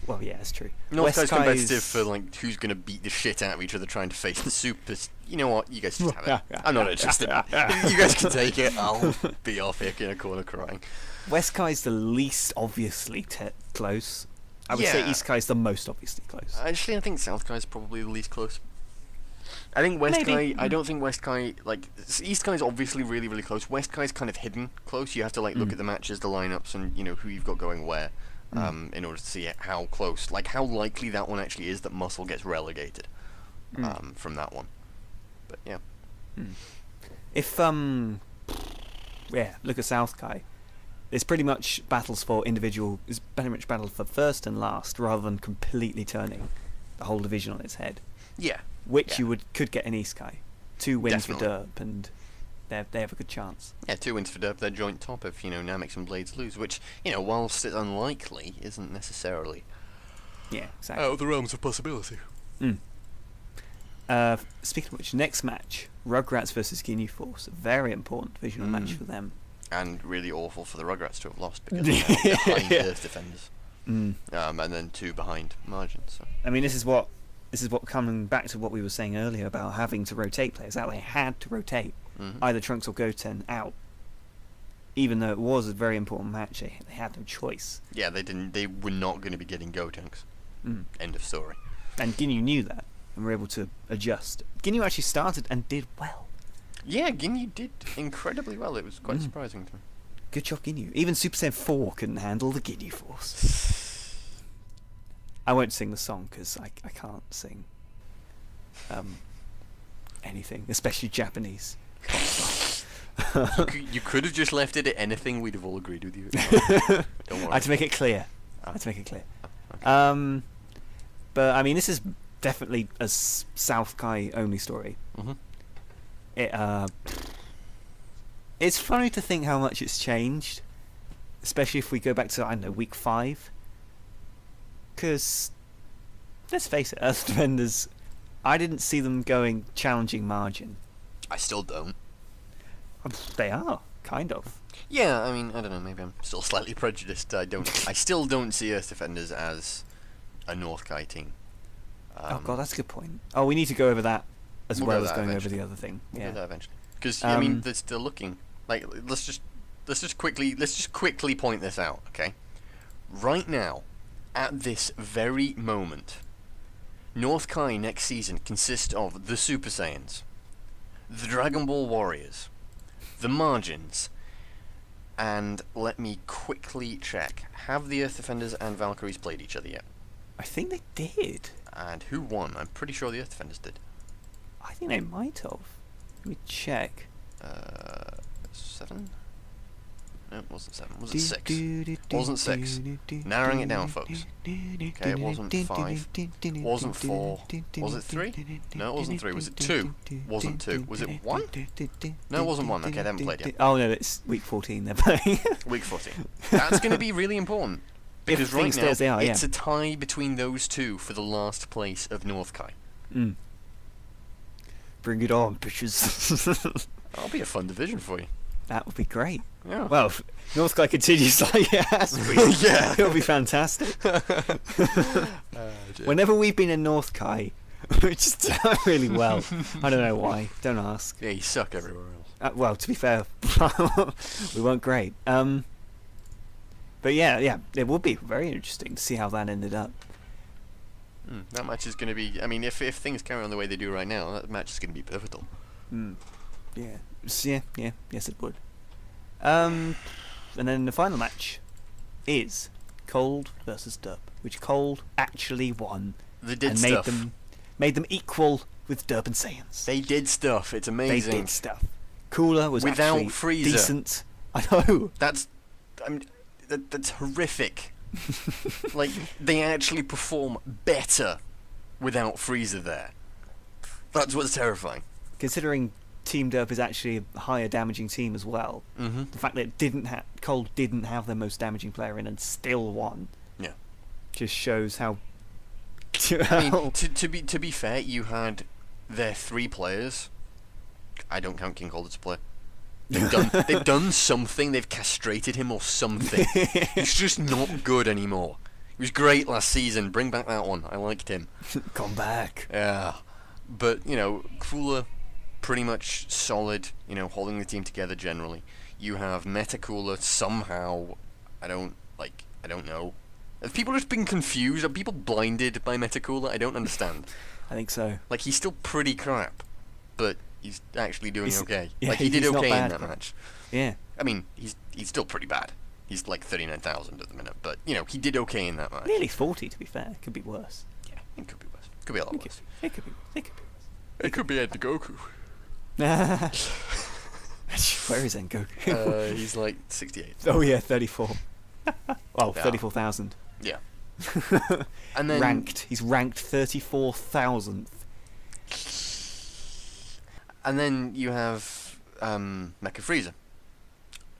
Well, yeah, it's true. North West Guy's Kai's- competitive for like who's going to beat the shit out of each other trying to face the supers. You know what? You guys just have it. I'm not interested. You guys can take it. I'll be off here in a corner crying. West Kai's the least obviously close. I would say Yeah. East Kai's the most obviously close. Actually, I think South Guy's probably the least close. I think West Maybe. Kai. I don't think West Kai East Kai's obviously really really close. West Kai's kind of hidden close. You have to look at the matches, the lineups, and who you've got going where, in order to see how close, how likely that one actually is that Muscle gets relegated, from that one. But yeah. If look at South Kai. It's pretty much battles for individual. It's pretty much battle for first and last, rather than completely turning the whole division on its head. Yeah. Which Yeah. you could get in East Kai. 2 wins Definitely. for Derp, and they have a good chance. Yeah, 2 wins for Derp. They're joint top if Namex and Blades lose, which whilst it's unlikely, isn't necessarily Yeah, exactly. out of the realms of possibility. Speaking of which, next match, Rugrats versus Ginyu Force. A very important divisional match for them. And really awful for the Rugrats to have lost because they're behind Earth defenders, and then 2 behind margins. So. I mean, this is what coming back to what we were saying earlier about having to rotate players out. They had to rotate either Trunks or Goten out, even though it was a very important match. They had no choice. Yeah, they didn't. They were not going to be getting Gotenks. End of story. And Ginyu knew that and were able to adjust. Ginyu actually started and did well. Yeah, Ginyu did incredibly well. It was quite surprising to me. Good job, Ginyu. Even Super Saiyan 4 couldn't handle the Ginyu Force. I won't sing the song because I can't sing anything, especially Japanese. You could have just left it at anything. We'd have all agreed with you. Don't worry. I had to make it clear. Okay. But I mean, this is definitely a South Kai only story. Mm-hmm. It's funny to think how much it's changed, especially if we go back to, I don't know, week 5. Because, let's face it, Earth Defenders, I didn't see them going challenging margin. I still don't. They are, kind of. Yeah, I mean, I don't know. Maybe I'm still slightly prejudiced. I still don't see Earth Defenders as a North Kai team. Oh god, that's a good point. Oh, we need to go over that as We'll well go as that going eventually. over the other thing. We'll Yeah. do that eventually. Because I mean, they're still looking like. Let's just quickly point this out, okay? Right now, at this very moment, North Kai next season consists of the Super Saiyans, the Dragon Ball Warriors, the Margins, and let me quickly check. Have the Earth Defenders and Valkyries played each other yet? I think they did. And who won? I'm pretty sure the Earth Defenders did. I think they might have. Let me check. 7? No, it wasn't 7. Was it 6? Wasn't 6. Narrowing it down, folks. Okay, it wasn't 5. Wasn't 4. Was it 3? No, it wasn't 3. Was it 2? Wasn't 2. Was it 1? No, it wasn't 1. Okay, they haven't played yet. Oh no, it's week 14 they're playing. Week 14. That's going to be really important. Because If right things stay now, as they are, it's a tie between those two for the last place of North Kai. Mm. Bring it on, bitches. That'll be a fun division for you. That would be great. Yeah. Well, if North Kai continues like it has been. Yeah. It'll be fantastic. Whenever we've been in North Kai, we just done really well. I don't know why. Don't ask. Yeah, you suck everywhere else. Well, to be fair, we weren't great. But yeah, it would be very interesting to see how that ended up. That match is going to be... I mean, if things carry on the way they do right now, that match is going to be pivotal. Yeah. Yes, it would. And then the final match is Cold versus Derp, which Cold actually won. They did and stuff. made them equal with Derp and Saiyans. They did stuff. It's amazing. They did stuff. Cooler was Without actually Frieza. decent. I know. That's horrific. Like, they actually perform better without Frieza there. That's what's terrifying. Considering Team Derp is actually a higher damaging team as well, the fact that Cold didn't have their most damaging player in and still won, just shows how. I mean, to be fair, you had their 3 players. I don't count King Cold as a player. They've done something. They've castrated him or something. He's just not good anymore. He was great last season. Bring back that one. I liked him. Come back. Yeah, but Cooler, pretty much solid. Holding the team together generally. You have Meta Cooler somehow. I don't know. Have people just been confused? Are people blinded by Meta Cooler? I don't understand. I think so. Like, he's still pretty crap, but he's actually doing okay. Yeah, like, he did he's not okay bad, in that but- match. Yeah. I mean, he's still pretty bad. He's like 39,000 at the minute, but he did okay in that match. Nearly 40, to be fair. Could be worse. Yeah, it could be worse. Could be a lot worse. It could be worse. It could be Ed the Goku. Where is Goku? He's like 68. Oh yeah, 34. Oh, Yeah. 34,000. Yeah. And then Ranked. He's ranked 34,000th. And then you have Mecha Frieza,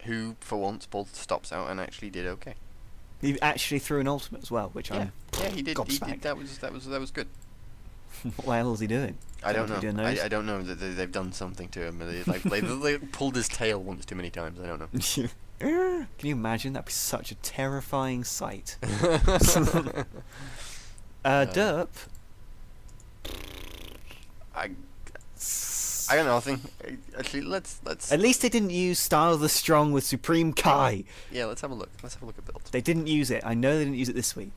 who for once pulled the stops out and actually did okay. He actually threw an ultimate as well, which Yeah, he did. He gobsmacked. did. That was good. What the hell is he doing? I don't know. Doing those? I don't know that they've done something to him. They pulled his tail once too many times. I don't know. Can you imagine? That'd be such a terrifying sight. Derp. I got nothing. Actually, let's. At least they didn't use Style of the Strong with Supreme Kai. Yeah, let's have a look. Let's have a look at builds. They didn't use it. I know they didn't use it this week.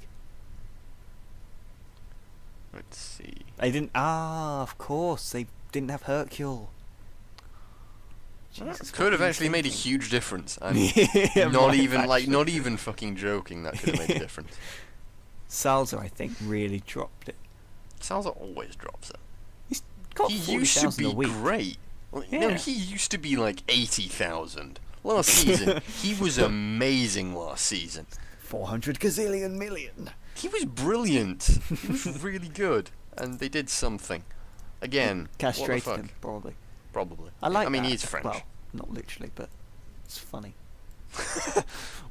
Let's see. They didn't. Of course. They didn't have Hercule. Jesus, Could what have were you actually made a thinking? huge difference. I'm Yeah, not right, even actually. not even fucking joking. That could have made a difference. Salza, I think, really dropped it. Salza always drops it. He's got He used to 40,000 be a week. great. Well, Yeah. no, he used to be like 80,000 last season. He was amazing last season. 400 gazillion million. He was brilliant. He was really good, and they did something. Again, Castrated what the him, fuck? probably. Probably. I like I mean, that. he's French. Well, not literally, but it's funny.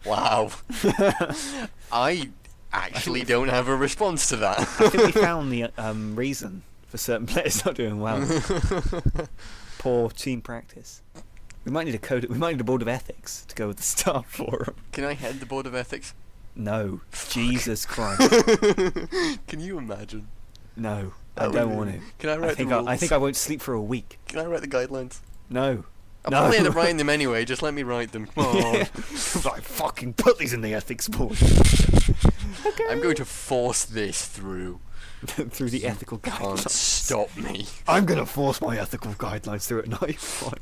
Wow. I actually don't have a response to that. I think we found the reason for certain players not doing well. Poor team practice. We might need a code. We might need a board of ethics to go with the staff forum. Can I head the board of ethics? No, Jesus Christ. Can you imagine? No, I don't want to. Can I write the rules? I think I won't sleep for a week. Can I write the guidelines? No. I'll probably end up writing them anyway. Just let me write them. Come on. I fucking put these in the ethics board. Okay. I'm going to force this through. Through the ethical Can't guidelines. stop me. I'm gonna force my ethical guidelines through at night. Fine.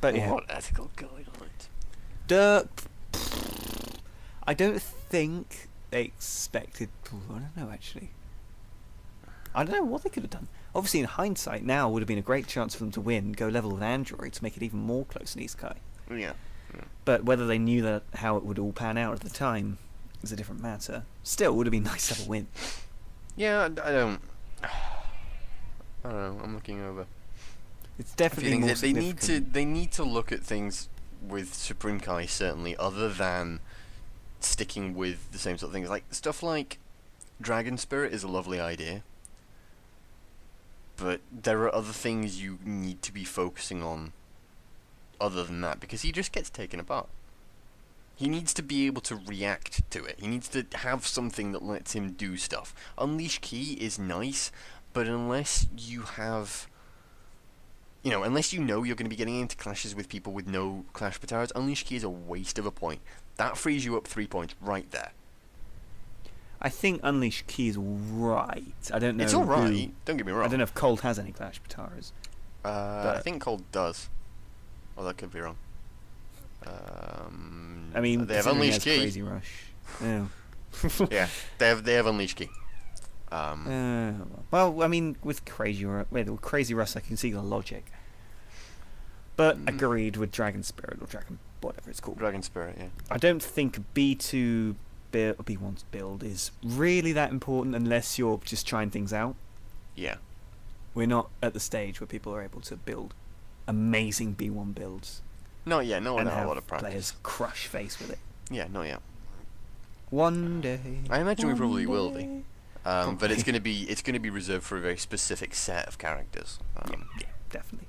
But yeah. What ethical guidelines? I don't think they expected. I don't know actually. I don't know what they could have done. Obviously, in hindsight, now would have been a great chance for them to win, go level with Android to make it even more close in Isekai. Yeah. But whether they knew that how it would all pan out at the time is a different matter. Still, it would have been nice to have a win. Yeah, I don't know. I'm looking over. It's definitely more significant. They need to look at things with Supreme Kai, certainly, other than sticking with the same sort of things. Like stuff like Dragon Spirit is a lovely idea, but there are other things you need to be focusing on other than that, because he just gets taken apart. He needs to be able to react to it. He needs to have something that lets him do stuff. Unleash Ki is nice, but unless you have... unless you know you're going to be getting into clashes with people with no Clash Pataras, Unleash Ki is a waste of a point. That frees you up 3 points right there. I think Unleash Ki is right. I don't know. It's alright, don't get me wrong. I don't know if Cold has any Clash Pataras. I think Cold does. Oh, that could be wrong. I mean, they have Unleash Ki. Crazy Rush. Yeah. Yeah, they have Unleash Ki. Well, I mean, with Crazy Rush, I can see the logic. But agreed with Dragon Spirit or Dragon, whatever it's called. Dragon Spirit, yeah. I don't think B1's build is really that important unless you're just trying things out. Yeah. We're not at the stage where people are able to build amazing B1 builds. Not yet, no one and had have a lot of practice. Players crush face with it. Yeah, not yet. One day. I imagine we probably will be. be. But it's gonna be reserved for a very specific set of characters. Yeah, definitely.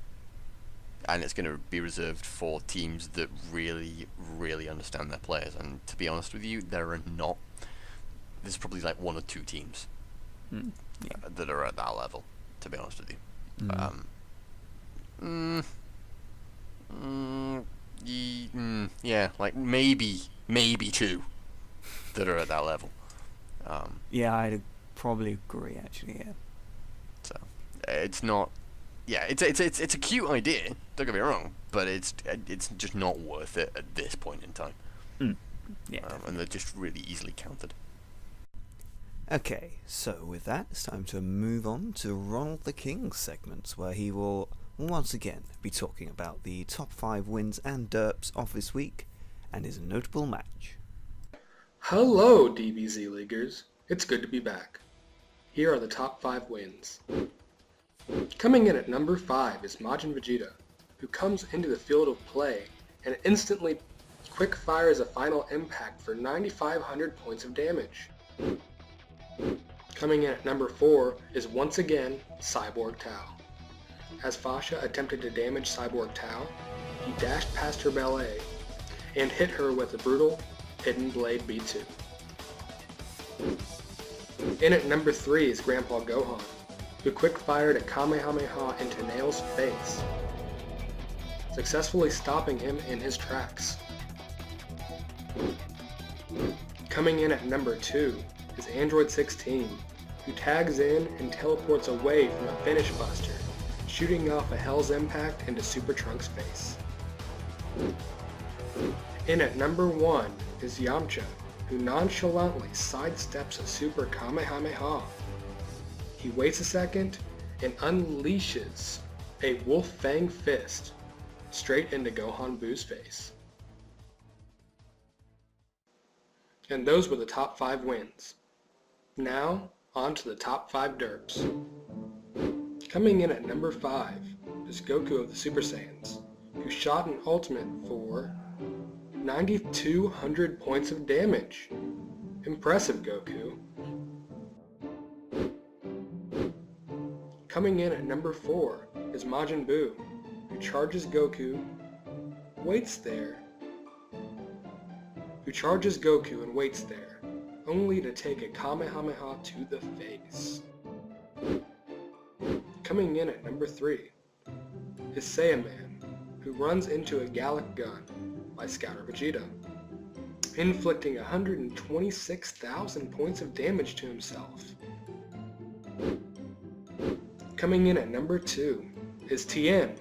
And it's gonna be reserved for teams that really, really understand their players. And to be honest with you, there are not. There's probably like 1 or 2 teams that are at that level. To be honest with you. Yeah, like maybe 2 that are at that level. Yeah, I'd probably agree. Actually, yeah. So it's not. Yeah, it's a cute idea. Don't get me wrong, but it's just not worth it at this point in time. Yeah. And they're just really easily countered. Okay, so with that, it's time to move on to Ronald the King's segment, where he will once again be talking about the top 5 wins and derps of this week and his notable match. Hello, DBZ Leaguers. It's good to be back. Here are the top 5 wins. Coming in at number 5 is Majin Vegeta, who comes into the field of play and instantly quick fires a final impact for 9,500 points of damage. Coming in at number 4 is once again Cyborg Tao. As Fasha attempted to damage Cyborg Tao, he dashed past her ballet and hit her with a brutal Hidden Blade B2. In at number 3 is Grandpa Gohan, who quick-fired a Kamehameha into Nail's face, successfully stopping him in his tracks. Coming in at number 2 is Android 16, who tags in and teleports away from a Finish Buster, shooting off a Hell's Impact into Super Trunks' face. In at number 1 is Yamcha, who nonchalantly sidesteps a Super Kamehameha. He waits a second and unleashes a Wolf Fang Fist straight into Gohan Buu's face. And those were the top 5 wins. Now, on to the top 5 derps. Coming in at number 5 is Goku of the Super Saiyans, who shot an ultimate for 9,200 points of damage. Impressive, Goku. Coming in at number 4 is Majin Buu, who charges Goku, waits there, only to take a Kamehameha to the face. Coming in at number 3 is Saiyaman, who runs into a Gallic Gun by Scouter Vegeta, inflicting 126,000 points of damage to himself. Coming in at number 2 is Tien,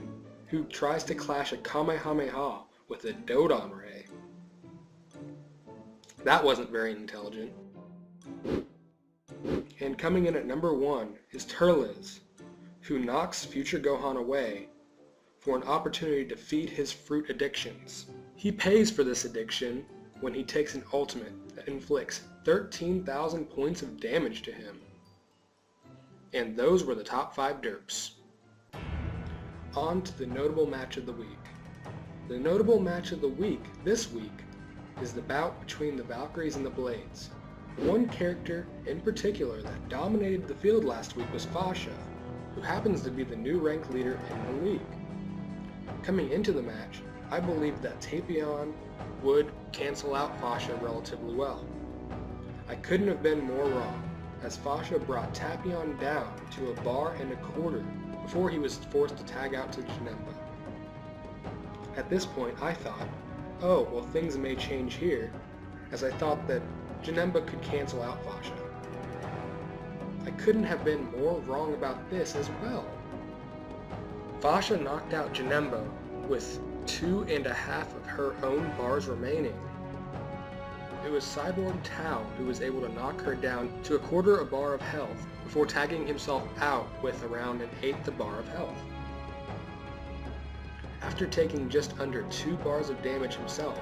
who tries to clash a Kamehameha with a Dodon Ray. That wasn't very intelligent. And coming in at number 1 is Turles, who knocks future Gohan away for an opportunity to feed his fruit addictions. He pays for this addiction when he takes an ultimate that inflicts 13,000 points of damage to him. And those were the top 5 derps. On to the notable match of the week. The notable match of the week this week is the bout between the Valkyries and the Blades. One character in particular that dominated the field last week was Fasha, who happens to be the new rank leader in the league. Coming into the match, I believed that Tapion would cancel out Fasha relatively well. I couldn't have been more wrong, as Fasha brought Tapion down to a bar and a quarter before he was forced to tag out to Janemba. At this point I thought, oh, well, things may change here, as I thought that Janemba could cancel out Fasha. I couldn't have been more wrong about this as well. Fasha knocked out Janemba with 2.5 of her own bars remaining. It was Cyborg Tao who was able to knock her down to a quarter a bar of health before tagging himself out with around an 1/8 a bar of health. After taking just under 2 bars of damage himself,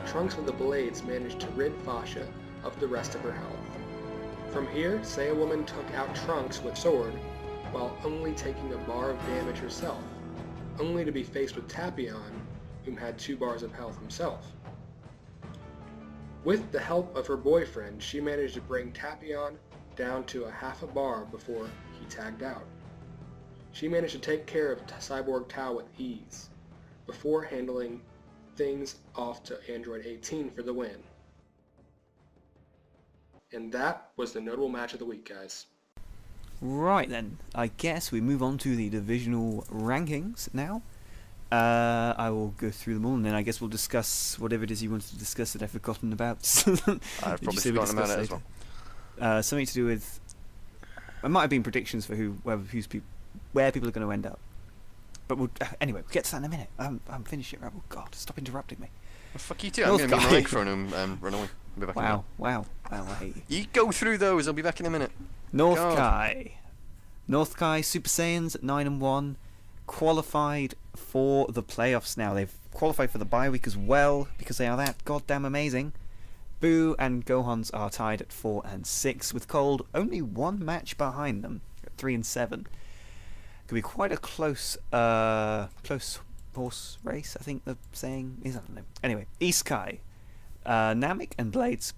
Trunks of the Blades managed to rid Fasha of the rest of her health. From here, Saiyawoman took out Trunks with sword, while only taking a bar of damage herself, only to be faced with Tapion, whom had 2 bars of health himself. With the help of her boyfriend, she managed to bring Tapion down to a 1/2 a bar before he tagged out. She managed to take care of Cyborg Tao with ease, before handling things off to Android 18 for the win. And that was the notable match of the week, guys. Right then, I guess we move on to the divisional rankings now. I will go through them all, and then I guess we'll discuss whatever it is you wanted to discuss that I've forgotten about. I've probably forgotten about it as well. Something to do with... It might have been predictions for where people are going to end up. But anyway, we'll get to that in a minute. I'm finished it. Oh God, stop interrupting me. Well, fuck you too. I'm going to mute my microphone and run away. I'll be back in a minute. Wow, I hate you. You go through those. I'll be back in a minute. North Kai Super Saiyans at 9-1, qualified for the playoffs now. They've qualified for the bye week as well because they are that goddamn amazing. Buu and Gohans are tied at 4 and 6, with Cold only 1 match behind them at 3 and 7. Could be quite a close horse race, I think the saying is. I don't know. Anyway, East Kai, Namek and Blades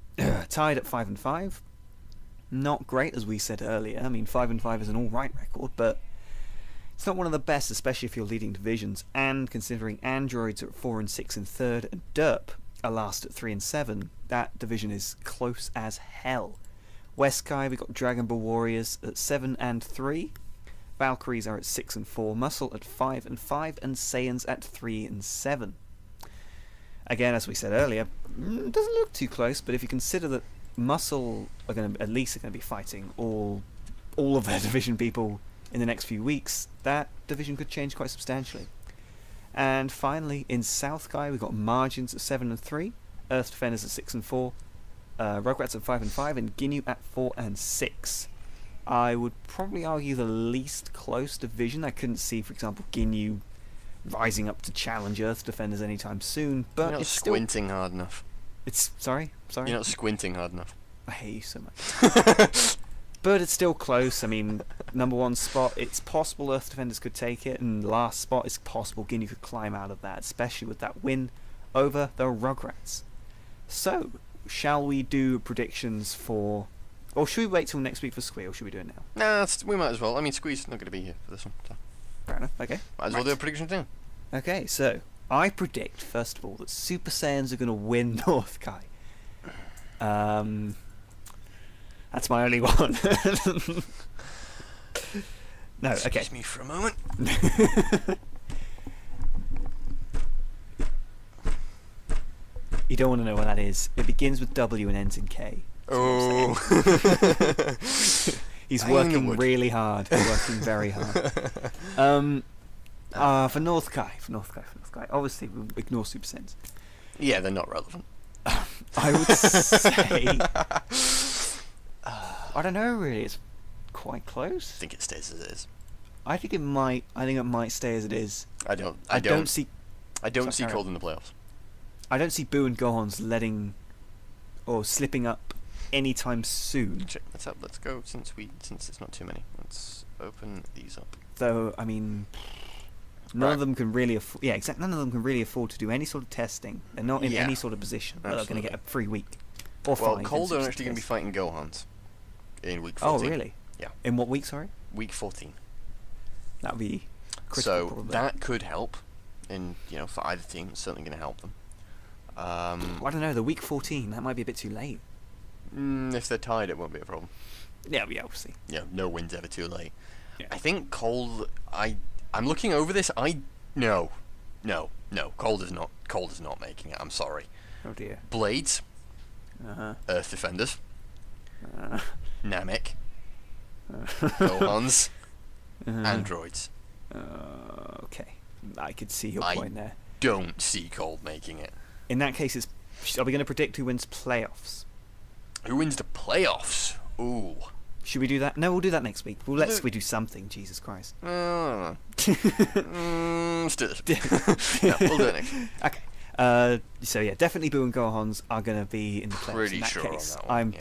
tied at 5 and 5. Not great, as we said earlier. I mean, 5 and 5 is an all-right record, but it's not one of the best, especially if you're leading divisions. And considering Androids are at 4 and 6 in third, and Derp are last at 3 and 7, that division is close as hell. West Kai, we got Dragon Ball Warriors at 7 and 3. Valkyries are at 6 and 4. Muscle at 5 and 5, and Saiyans at 3 and 7. Again, as we said earlier, it doesn't look too close, but if you consider that Muscle are going to be fighting all of their division people in the next few weeks, that division could change quite substantially. And finally, in South Kai, we've got Margins at 7 and 3, Earth Defenders at 6 and 4, Rugrats at 5 and 5, and Ginyu at 4 and 6. I would probably argue the least close division. I couldn't see, for example, Ginyu rising up to challenge Earth Defenders anytime soon, but You're not it's squinting hard enough. It's sorry. You're not squinting hard enough. I hate you so much. But it's still close. I mean, number 1 spot, it's possible Earth Defenders could take it, and last spot, it's possible Ginyu could climb out of that, especially with that win over the Rugrats. So, shall we do predictions for... Or should we wait till next week for Squee, or should we do it now? Nah, we might as well. I mean, Squee's not going to be here for this one. So. Fair enough, okay. Might as well do a prediction too. Okay, so, I predict, first of all, that Super Saiyans are going to win North Kai. That's my only one. No, okay. Excuse me for a moment. You don't want to know what that is. It begins with W and ends in K. Oh. He's working really hard. Working very hard. For North Kai. Obviously, we'll ignore Super Saiyans. Yeah, they're not relevant. I would say... I don't know, really. It's quite close. I think it stays as it is. I think it might stay as it is. I don't see Cold in the playoffs. I don't see Boo and Gohan's letting or slipping up anytime soon. Let's go since it's not too many. Let's open these up. Though I mean, none of them can really afford. Yeah, exactly. None of them can really afford to do any sort of testing. They're not in any sort of position. They're not going to get a free week or well, Cold are actually going to be fighting Gohans in week 14. Oh, really? Yeah. In what week? Sorry. Week 14. That would be critical. So probably. that could help. For either team, it's certainly going to help them. I don't know. The week 14, that might be a bit too late. If they're tied, it won't be a problem. Yeah, obviously. Yeah, no win's ever too late. Yeah. I think Cold. I'm looking over this. No. Cold is not making it. I'm sorry. Oh dear. Blades. Earth Defenders. Namek. Gohans. Androids. Okay. I could see your point there. Don't see Cold making it. In that case, are we going to predict who wins playoffs? Who wins the playoffs? Ooh. Should we do that? No, we'll do that next week. Well, let's do something. Jesus Christ. Let's do this. No, we'll do it next week. Okay. So yeah, definitely Boo and Gohans are going to be in the playoffs. Pretty in that sure case. on that one. I'm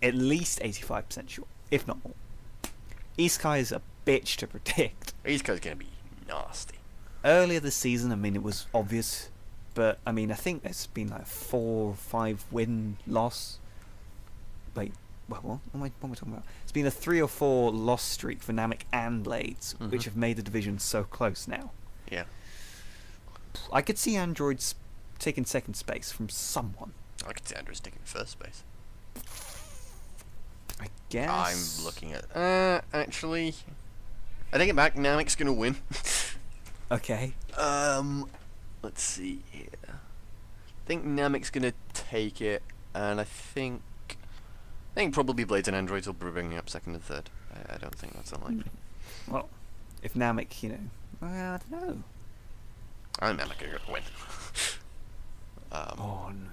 at least 85% sure, if not more. East Kai is a bitch to predict. East Kai's going to be nasty. Earlier this season, I mean, it was obvious, but I mean, I think there's been like 4 or 5 win-loss. Wait, what am I talking about? It's been a 3 or 4 loss streak for Namek and Blades, which have made the division so close now. Yeah. I could see Androids taking second space from someone. I could see Androids taking first space. I guess. I'm looking at. Actually, I take it back. Namek's gonna win. Okay. Let's see here. I think Namek's gonna take it, and I think probably Blades and Androids will be bringing up second and third. I don't think that's unlikely. Well, if Namek, well, I don't know. I think Namek are gonna win. Oh no.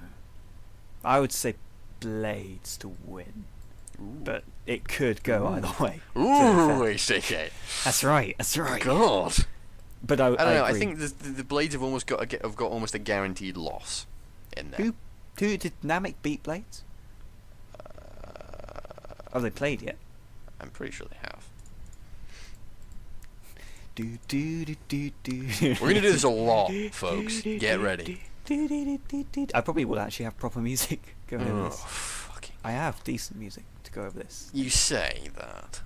I would say Blades to win. Ooh. But it could go either way. Ooh, HJK. That's right. God. But I don't know. agree. I think the Blades have almost got almost a guaranteed loss in there. Who did Namek beat Blades? Have they played yet? I'm pretty sure they have. We're gonna do this a lot, folks. Get ready. I probably will actually have proper music going over this. Fucking. I have decent music to go over this. You say that.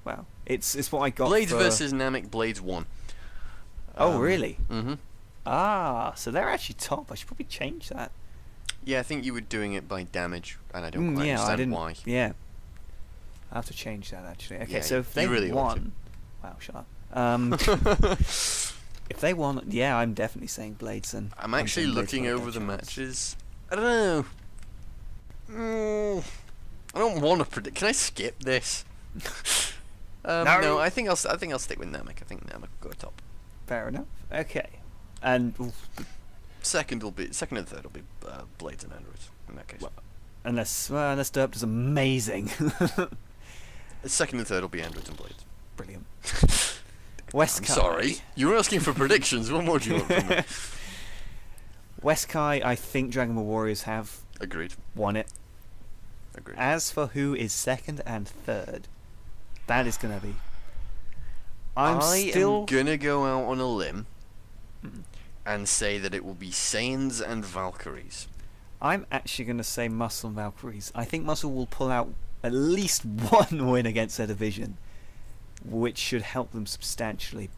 Well, it's what I got. Blades versus Namek. Blades won. Oh really? Mm-hmm. So they're actually top. I should probably change that. Yeah, I think you were doing it by damage, and I don't quite understand why. Yeah. I have to change that actually. Okay, Yeah, so if they really won, wow, shut up. If they won, yeah, I'm definitely saying Blades. And I'm actually looking over the matches. I don't know. I don't want to predict. Can I skip this? No, I think I'll stick with Namek. I think Namek will go top. Fair enough. Okay, and Second and third will be Blades and Androids in that case. unless Derp is amazing. Second and third will be Androids and Blades. Brilliant. West Kai. Sorry, you were asking for predictions. What more do you want from me? West-Kai, I think Dragon Ball Warriors have Agreed. won it. Agreed. As for who is second and third, that is going to be... I'm gonna go out on a limb and say that it will be Saiyans and Valkyries. I'm actually going to say Muscle and Valkyries. I think Muscle will pull out at least one win against their division, which should help them substantially.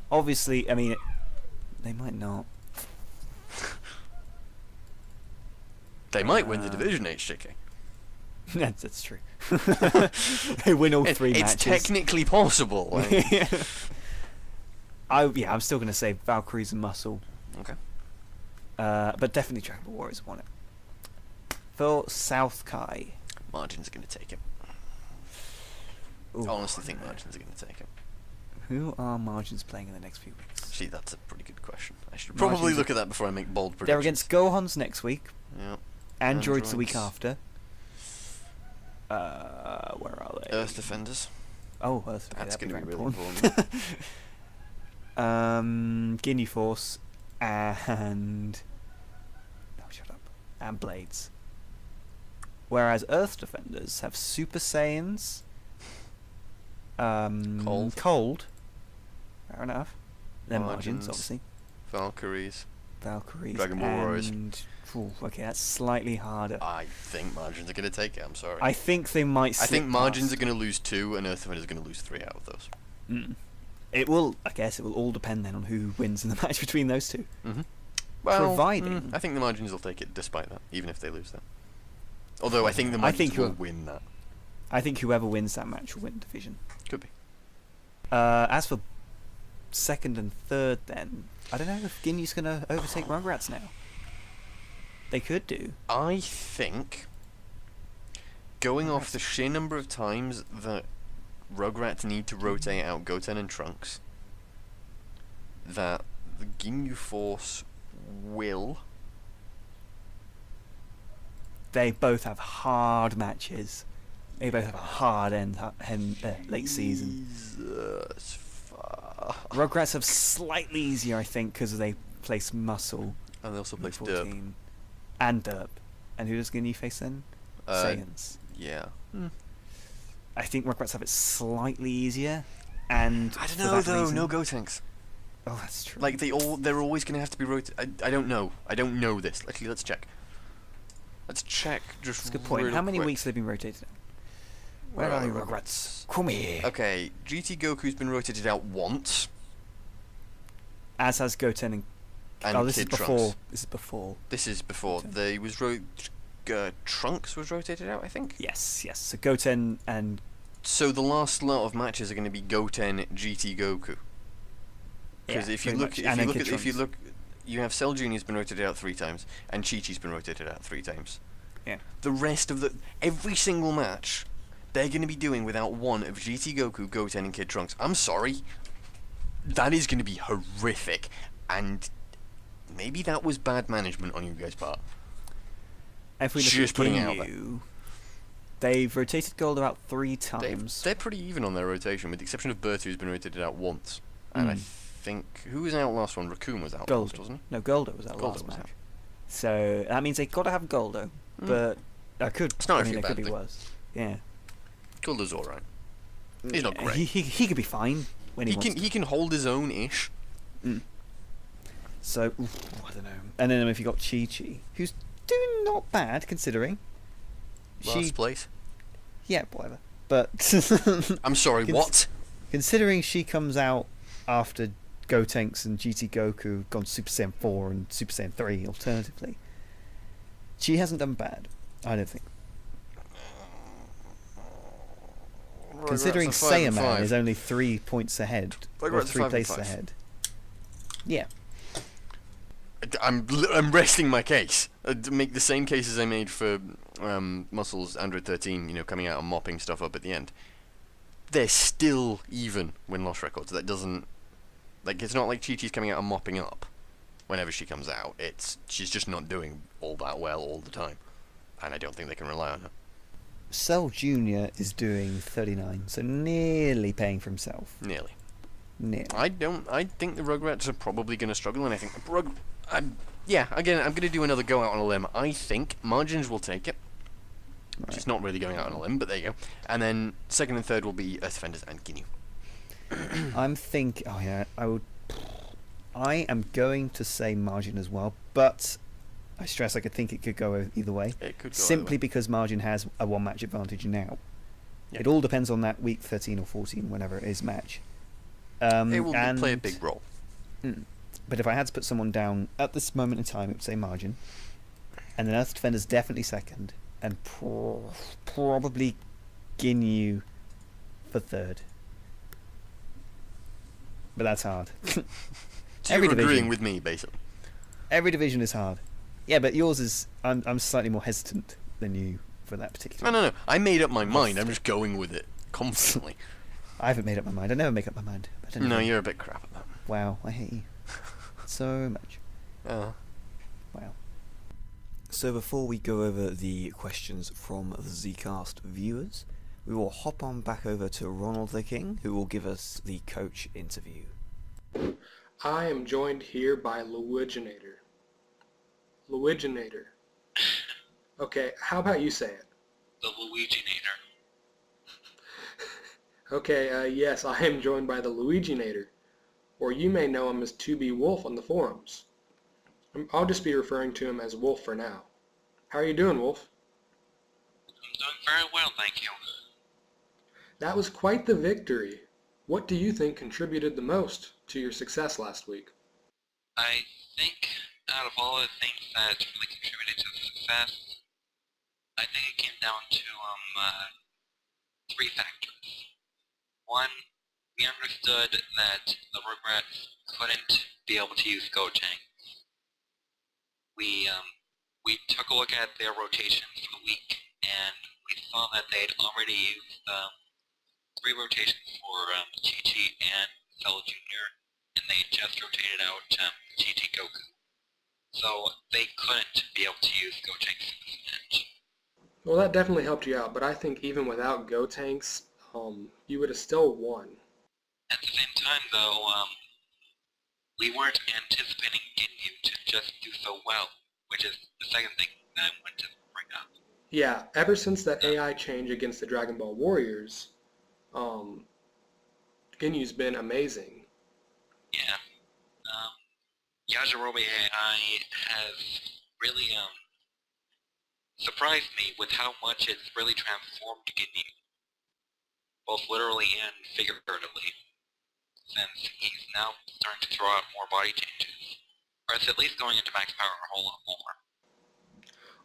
Obviously, I mean, they might not. They might win the division, HJK. That's true. They win all three matches. It's technically possible. Like. I'm still going to say Valkyries and Muscle. Okay. But definitely Dragon Ball Warriors won it. For South Kai. Margins are going to take it. Ooh, I honestly think Margins are going to take it. Who are Margins playing in the next few weeks? See, that's a pretty good question. I should probably look at that before I make bold predictions. They're against Gohans next week. Yeah. Androids the week after. Where are they? Earth Defenders. Oh, Earth. That's Okay, going to be very really important. Guinea Force and... No, shut up. And Blades. Whereas Earth Defenders have Super Saiyans... Cold. Fair enough. Then Margins, obviously. Valkyries. Dragon Ball Warriors. Okay, that's slightly harder. I think Margins are going to take it, I'm sorry. I think they might slip I think Margins past. are going to lose 2 and Earth Defenders are going to lose 3 out of those. It will, I guess, it will all depend then on who wins in the match between those two. Well, Providing... I think the Margins will take it despite that, even if they lose that. Although I think the Margins will win that. I think whoever wins that match will win the division. Could be. As for second and third then, I don't know if Ginyu's going to overtake Rugrats now. They could do. I think, going off the sheer number of times that Rugrats need to rotate out Goten and Trunks, that the Ginyu Force will... They both have hard matches. They both have a hard late season. Rugrats have slightly easier, I think, because they place Muscle. And they also place Derp. And Derp. And who does Ginyu face then? Saiyans. Yeah. I think Rugrats have it slightly easier. And I don't know though. No Gotenks. Oh, that's true. Like they're always going to have to be rotated. I don't know. I don't know this. Actually, let's check. Let's check. Just that's a good point. How many weeks have they been rotated? Where are you, Rugrats? Come here. Okay, GT Goku's been rotated out once. As has Goten and this Kid is before. Trunks. This is before. This is before. They was Trunks was rotated out, I think. Yes. So Goten and. So the last lot of matches are going to be Goten, GT Goku. Because if you look, you have Cell Junior's been rotated out 3 times, and Chi-Chi's been rotated out 3 times. Yeah. The rest of every single match, they're going to be doing without one of GT Goku, Goten, and Kid Trunks. I'm sorry. That is going to be horrific, and maybe that was bad management on you guys' part. If we look just at putting it out Ginyu, they've rotated Gold about 3 times. They're pretty even on their rotation, with the exception of Bertu, who's been rotated out once. And I think... Who was out last one? Raccoon was out last, wasn't he? No, Goldo was out last match. So that means they've got to have Goldo, but that could... It's not I mean, actually it a could bad be thing. worse. Yeah. Goldo's alright. He's not great. He could be fine when he wants to. He can hold his own-ish. So, I don't know. And then if you got Chi-Chi, who's doing not bad considering. Last place. Yeah, whatever. But I'm sorry, what? Considering she comes out after Gotenks and GT Goku gone Super Saiyan 4 and Super Saiyan 3 alternatively, she hasn't done bad, I don't think. Considering Saiyaman is only 3 points ahead, or 3 places ahead. Yeah. I'm resting my case. To make the same case as I made for Muscles Android 13, coming out and mopping stuff up at the end. They're still even win-loss records. That doesn't... it's not like Chi-Chi's coming out and mopping up whenever she comes out. She's just not doing all that well all the time. And I don't think they can rely on her. Cell Jr. is doing 39, so nearly paying for himself. Nearly. Nearly. I think the Rugrats are probably going to struggle, and I think again, I'm going to do another go out on a limb. I think Margins will take it. Right. Which is not really going out on a limb, but there you go. And then second and third will be Earth Defenders and Ginyu. I am going to say Margin as well, but I stress I think it could go either way. It could go simply either way. because Margin has a one-match advantage now. Yeah. It all depends on that week 13 or 14, whenever it is, match. It will play a big role. But if I had to put someone down at this moment in time, it would say Margin. And then Earth Defender's definitely second. And probably Ginyu for third. But that's hard. So you're agreeing with me, basically. Every division is hard. Yeah, but yours is... I'm slightly more hesitant than you for that particular... No. I made up my mind. I'm just going with it constantly. I haven't made up my mind. I never make up my mind. No, you're a bit crap at that. Wow, I hate you. So much. Oh. Wow. So before we go over the questions from the Zcast viewers, we will hop on back over to Ronald the King, who will give us the coach interview. I am joined here by Luiginator. Luiginator. Okay, how about you say it? The Luiginator. Okay, yes, I am joined by the Luiginator, or you may know him as 2B Wolf on the forums. I'll just be referring to him as Wolf for now. How are you doing, Wolf? I'm doing very well, thank you. That was quite the victory. What do you think contributed the most to your success last week? I think out of all the things that really contributed to the success, I think it came down to three factors. One, we understood that the Rugrats couldn't be able to use Gotenks. We took a look at their rotations for the week, and we saw that they'd already used 3 rotations for Chi-Chi and Cell Jr., and they just rotated out Chi-Chi Goku. So they couldn't be able to use Gotenks in this match. Well, that definitely helped you out, but I think even without Gotenks, you would have still won. At the same time, though, we weren't anticipating Ginyu to just do so well, which is the second thing that I wanted to bring up. Yeah, ever since that AI change against the Dragon Ball Warriors, Ginyu's been amazing. Yeah. Yajirobe AI has really surprised me with how much it's really transformed Ginyu, both literally and figuratively, since he's now starting to throw out more body changes, or it's at least going into max power a whole lot more.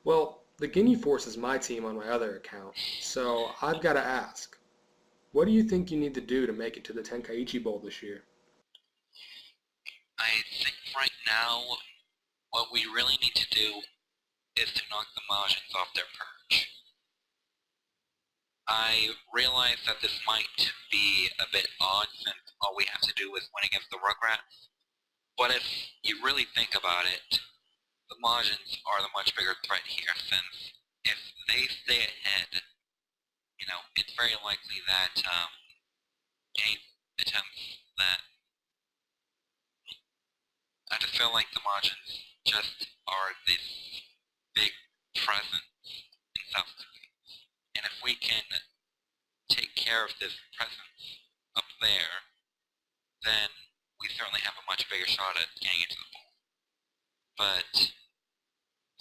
Well, the Ginyu Force is my team on my other account, so I've got to ask, what do you think you need to do to make it to the Tenkaichi Bowl this year? I think right now, what we really need to do is to knock the Majins off their perch. I realize that this might be a bit odd since all we have to do is win against the Rugrats, but if you really think about it, the Majins are the much bigger threat here, since if they stay ahead, it's very likely that any attempts that... I just feel like the Majins just are this big presence in South Korea. And if we can take care of this presence up there, then we certainly have a much bigger shot at getting into the bowl. But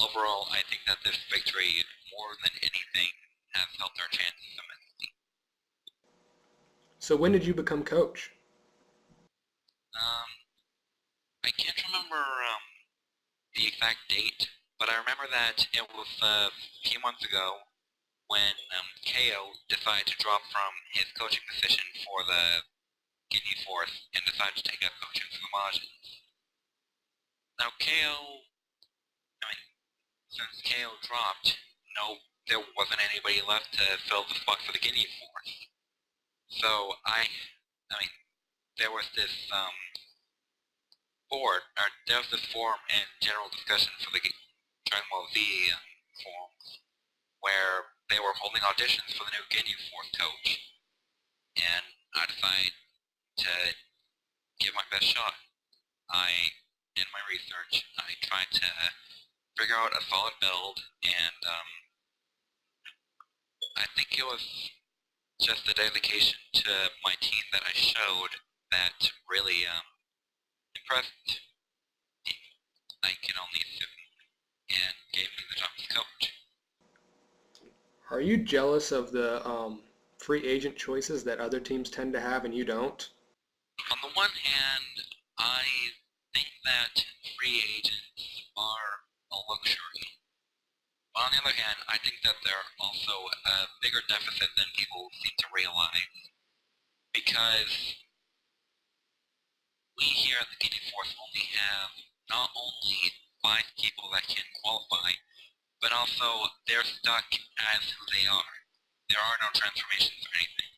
overall, I think that this victory, more than anything, has helped our chances immensely. So when did you become coach? I can't remember the exact date, but I remember that it was a few months ago when KO decided to drop from his coaching position for the Ginyu Force and decided to take up coaching for the Majins. Now since KO dropped, there wasn't anybody left to fill the spot for the Ginyu Force. So there was this there was this forum and general discussion for the Dragon Ball Z forums where they were were holding auditions for the new Ginyu Force coach, and I decided to give my best shot. I did my research, I tried to figure out a solid build, and I think it was just the dedication to my team that I showed that really impressed people. I can only assume, and gave me the job as coach. Are you jealous of the free agent choices that other teams tend to have and you don't? On the one hand, I think that free agents are a luxury. But on the other hand, I think that they're also a bigger deficit than people seem to realize. Because we here at the Ginyu Force only have not only 5 people that can qualify, but also they're stuck as who they are. There are no transformations or anything.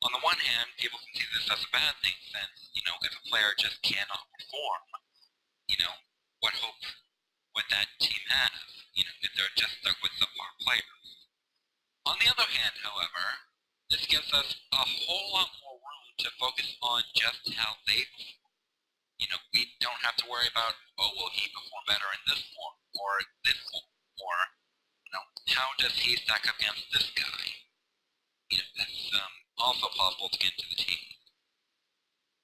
On the one hand, people can see this as a bad thing, since, if a player just cannot perform, what hope would that team have, if they're just stuck with subpar players. On the other hand, however, this gives us a whole lot more room to focus on just how they perform. We don't have to worry about, will he perform better in this form, or this form, or, how does he stack up against this guy? That's also possible to get into the team.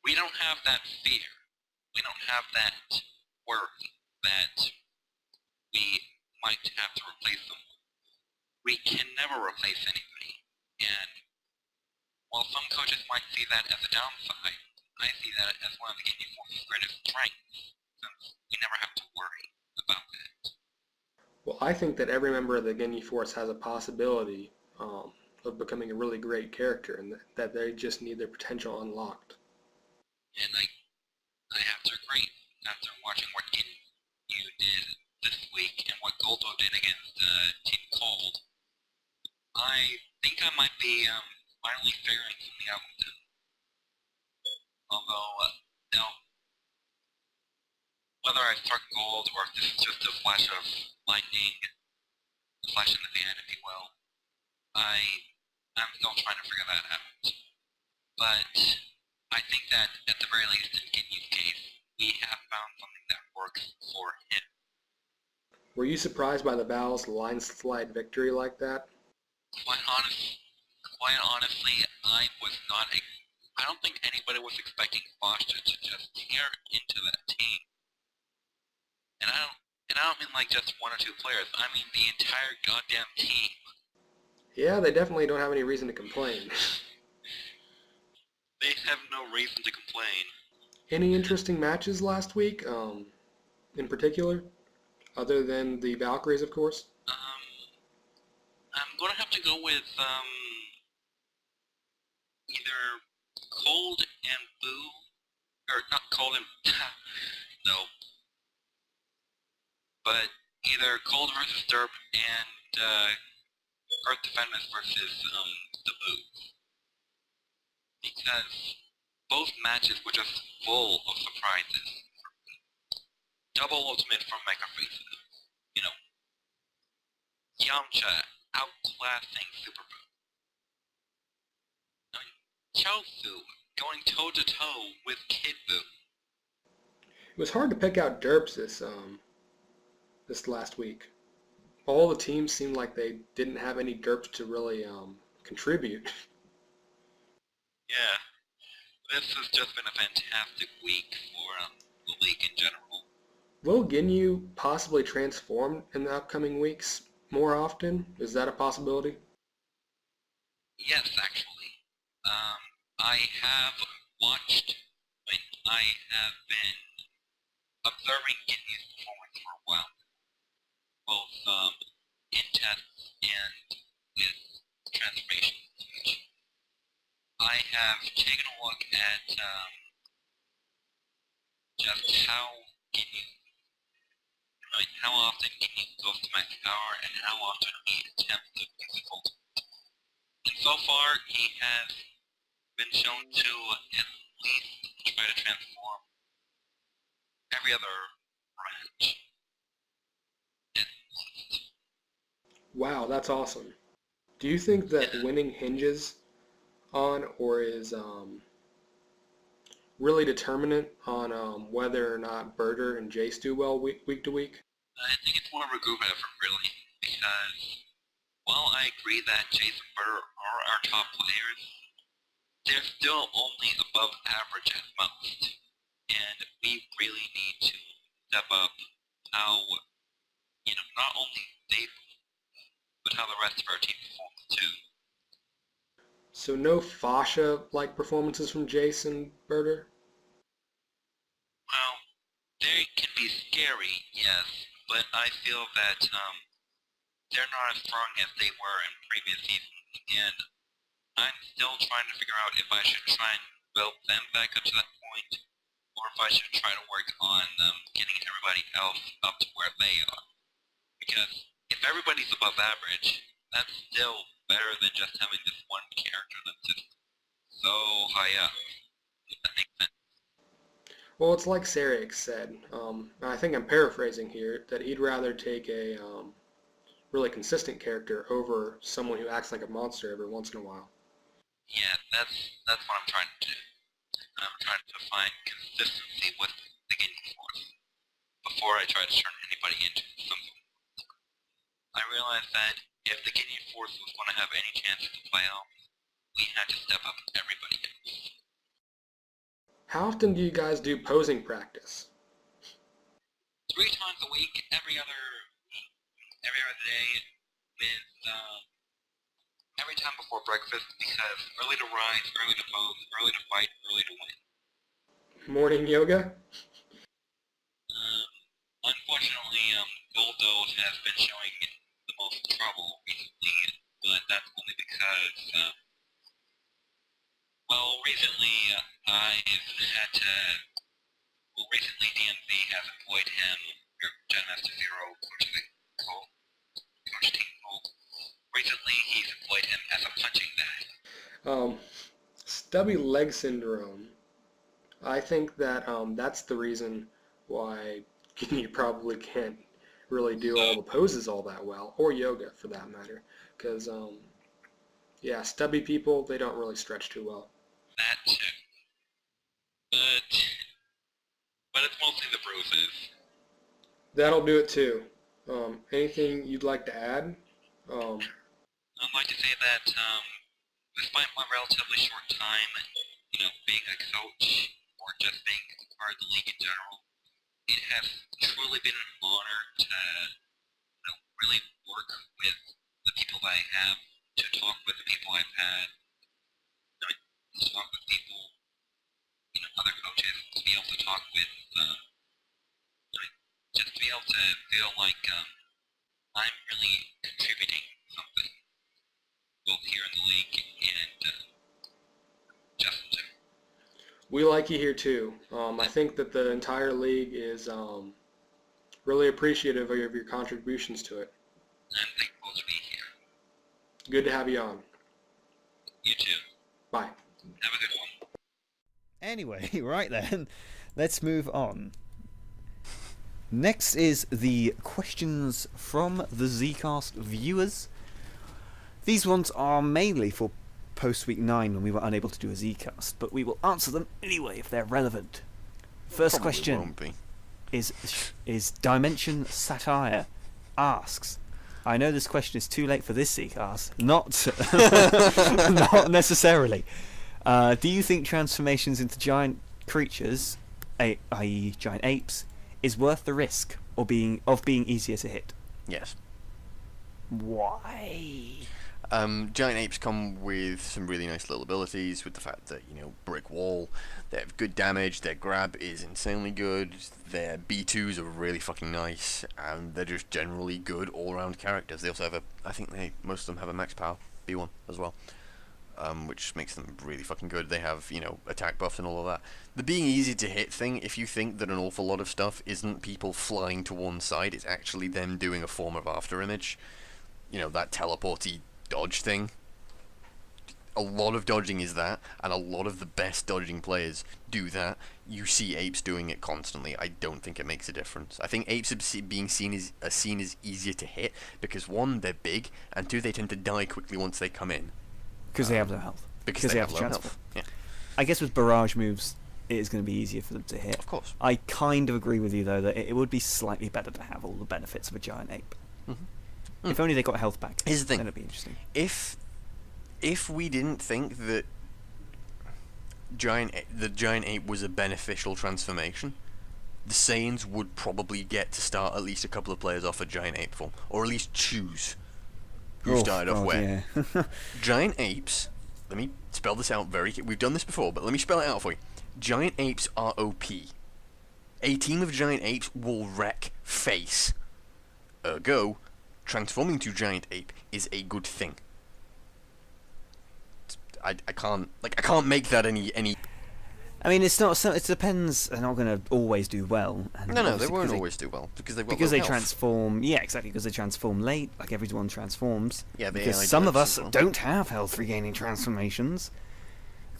We don't have that fear. We don't have that worry that we might have to replace someone. We can never replace anybody. And while some coaches might see that as a downside, I see that as one of the Ginyu Force's greatest strengths, since we never have to worry about that. Well, I think that every member of the Ginyu Force has a possibility of becoming a really great character, and that they just need their potential unlocked. And I have to agree, after watching what Ginyu did this week and what Goldo did against Team Cold, I think I might be finally figuring something out with them. Although, whether I struck gold or if this is just a flash of lightning, a flash in the pan, if you will, I'm still trying to figure that out. But I think that at the very least in Ginyu's case, we have found something that works for him. Were you surprised by the Val's line slide victory like that? Quite honestly, I was not. I don't think anybody was expecting Foster to just tear into that team. And I don't mean like just 1 or 2 players. I mean the entire goddamn team. Yeah, they definitely don't have any reason to complain. They have no reason to complain. Any interesting matches last week, in particular? Other than the Valkyries, of course? I'm gonna have to go with, either Cold and Boo, or not Cold and, no, but either Cold versus Derp and, Earth Defenders versus, the Boo. Because both matches were just full of surprises. Double ultimate from Mecha Faces. Yamcha outclassing Super Boo. Chaozu going toe-to-toe with Kid Boo. It was hard to pick out derps this last week. All the teams seemed like they didn't have any derps to really contribute. Yeah, this has just been a fantastic week for the league in general. Will Ginyu possibly transform in the upcoming weeks more often? Is that a possibility? Yes, actually. I have watched, I have been observing Ginyu's performance for a while, both in tests and with transformations. I have taken a look at just how often Ginyu goes to max power and how often he attempts to use his ultimate. And so far, he has been shown to at least try to transform every other branch. At least. Wow, that's awesome. Do you think that winning hinges on or is really determinant on whether or not Birder and Jace do well week to week? I think it's more of a group effort, really, because while I agree that Jace and Birder are our top players, they're still only above average at most, and we really need to step up how, not only they, but how the rest of our team performs too. So no Fasha-like performances from Jace and Birder? Well, they can be scary, yes, but I feel that they're not as strong as they were in previous seasons, and I'm still trying to figure out if I should try and build them back up to that point, or if I should try to work on getting everybody else up to where they are. Because if everybody's above average, that's still better than just having this one character that's just so high up. If that makes sense. Well, it's like Sarix said. I think I'm paraphrasing here, that he'd rather take a really consistent character over someone who acts like a monster every once in a while. Yeah, that's what I'm trying to do. I'm trying to find consistency with the Ginyu Force before I try to turn anybody into something. I realized that if the Ginyu Force was going to have any chance to play out, we had to step up everybody else. How often do you guys do posing practice? 3 times a week, every other day, with every time before breakfast, because early to rise, early to pose, early to fight, early to win. Morning yoga? Unfortunately, Goldo has been showing the most trouble recently, but that's only because, recently recently DMZ has employed him, Gen Master Zero, Coach Team Gold. Recently, he's employed him as a punching bag. Stubby leg syndrome. I think that that's the reason why you probably can't really do all the poses all that well, or yoga for that matter, because yeah, stubby people, they don't really stretch too well. That too. But it's mostly the bruises. That'll do it too. Anything you'd like to add? I'd like to say that despite my relatively short time, being a coach or just being part of the league in general, it has truly been an honor to really work with the people that I have, to talk with the people I've had, to talk with people, other coaches, to be able to talk with, just to be able to feel like I'm really contributing something, both here in the league and Justin too. We like you here too. I think that the entire league is really appreciative of your contributions to it. I'm thankful to be here. Good to have you on. You too. Bye. Have a good one. Anyway, right then, let's move on. Next is the questions from the Zcast viewers. These ones are mainly for post-week 9 when we were unable to do a Zcast, but we will answer them anyway if they're relevant. First Probably question won't be. is Dimension Satire asks, I know this question is too late for this Zcast, not necessarily. Do you think transformations into giant creatures, i.e. giant apes, is worth the risk of being easier to hit? Yes. Why? Giant apes come with some really nice little abilities, with the fact that, brick wall, they have good damage, their grab is insanely good, their B2s are really fucking nice, and they're just generally good all-round characters. They also have most of them have a max power B1 as well, which makes them really fucking good. They have, attack buffs and all of that. The being easy to hit thing, if you think that an awful lot of stuff isn't people flying to one side, it's actually them doing a form of after image, that teleporty dodge thing. a lot of dodging is that, and a lot of the best dodging players do that. You see apes doing it constantly. I don't think it makes a difference. I think apes are being seen as easier to hit because one, they're big, and two, they tend to die quickly once they come in. Because they have no health. Because they have low transfer. health. Yeah. I guess with barrage moves, it is going to be easier for them to hit. Of course. I kind of agree with you, though, that it would be slightly better to have all the benefits of a giant ape. Mm-hmm. If only they got health back. Here's the thing. Then it'd be interesting. If we didn't think that the giant ape was a beneficial transformation, the Saiyans would probably get to start at least a couple of players off a giant ape form, or at least choose who started off where. Yeah. Giant apes. Let me spell this out we've done this before, but let me spell it out for you. Giant apes are OP. A team of giant apes will wreck face. Ergo, transforming to giant ape is a good thing. I can't make that any. I mean, it's not. It depends. They're not going to always do well. And No, they won't always do well because they've got because low they health. transform. Yeah, exactly. Because they transform late, like everyone transforms. Yeah, but because AI some of does us as well. don't have health regaining transformations.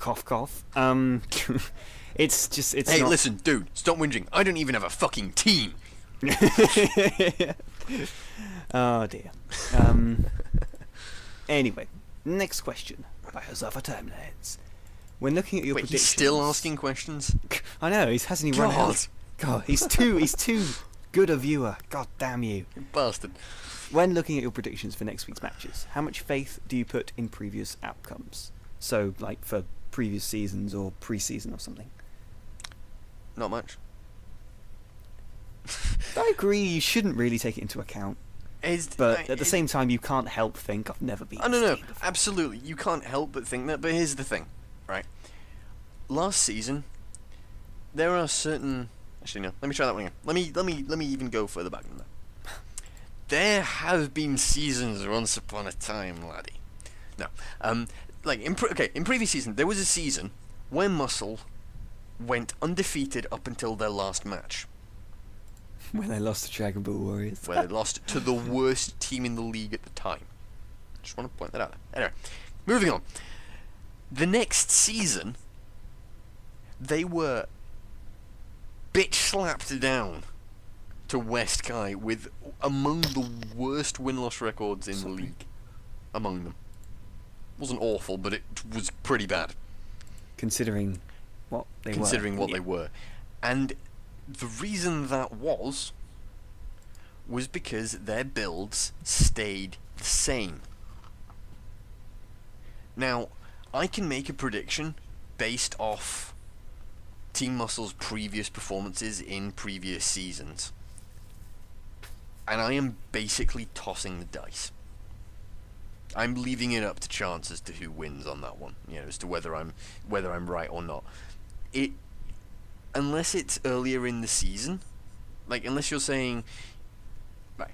Cough, cough. It's just. It's Hey, not... listen, dude, stop whinging. I don't even have a fucking team. Oh dear. Anyway, next question by Josefa Terminates. When looking at your Wait, predictions, he's still asking questions? I know, hasn't he run God. out? God, he's too good a viewer. God damn you. You bastard. When looking at your predictions for next week's matches, how much faith do you put in previous outcomes? So, like for previous seasons or pre-season or something. Not much. I agree. You shouldn't really take it into account, but at the same time, you can't help think I've never beaten. No, this team before. absolutely. You can't help but think that. But here's the thing, right? Last season, there are certain. Actually, no. Let me try that one again. Let me even go further back than that. There have been seasons once upon a time, laddie. No, like in previous season, there was a season where Muscle went undefeated up until their last match, When they lost to Dragon Ball Warriors. where they lost to the worst team in the league at the time. Just want to point that out. Anyway, moving on. The next season, they were bitch slapped down to West Kai with among the worst win-loss records in the league. Among them. Wasn't awful, but it was pretty bad. Considering what they were. And the reason that was because their builds stayed the same. Now, I can make a prediction based off Team Muscle's previous performances in previous seasons. And I am basically tossing the dice. I'm leaving it up to chance as to who wins on that one, as to whether I'm right or not. Unless it's earlier in the season, unless you're saying, right,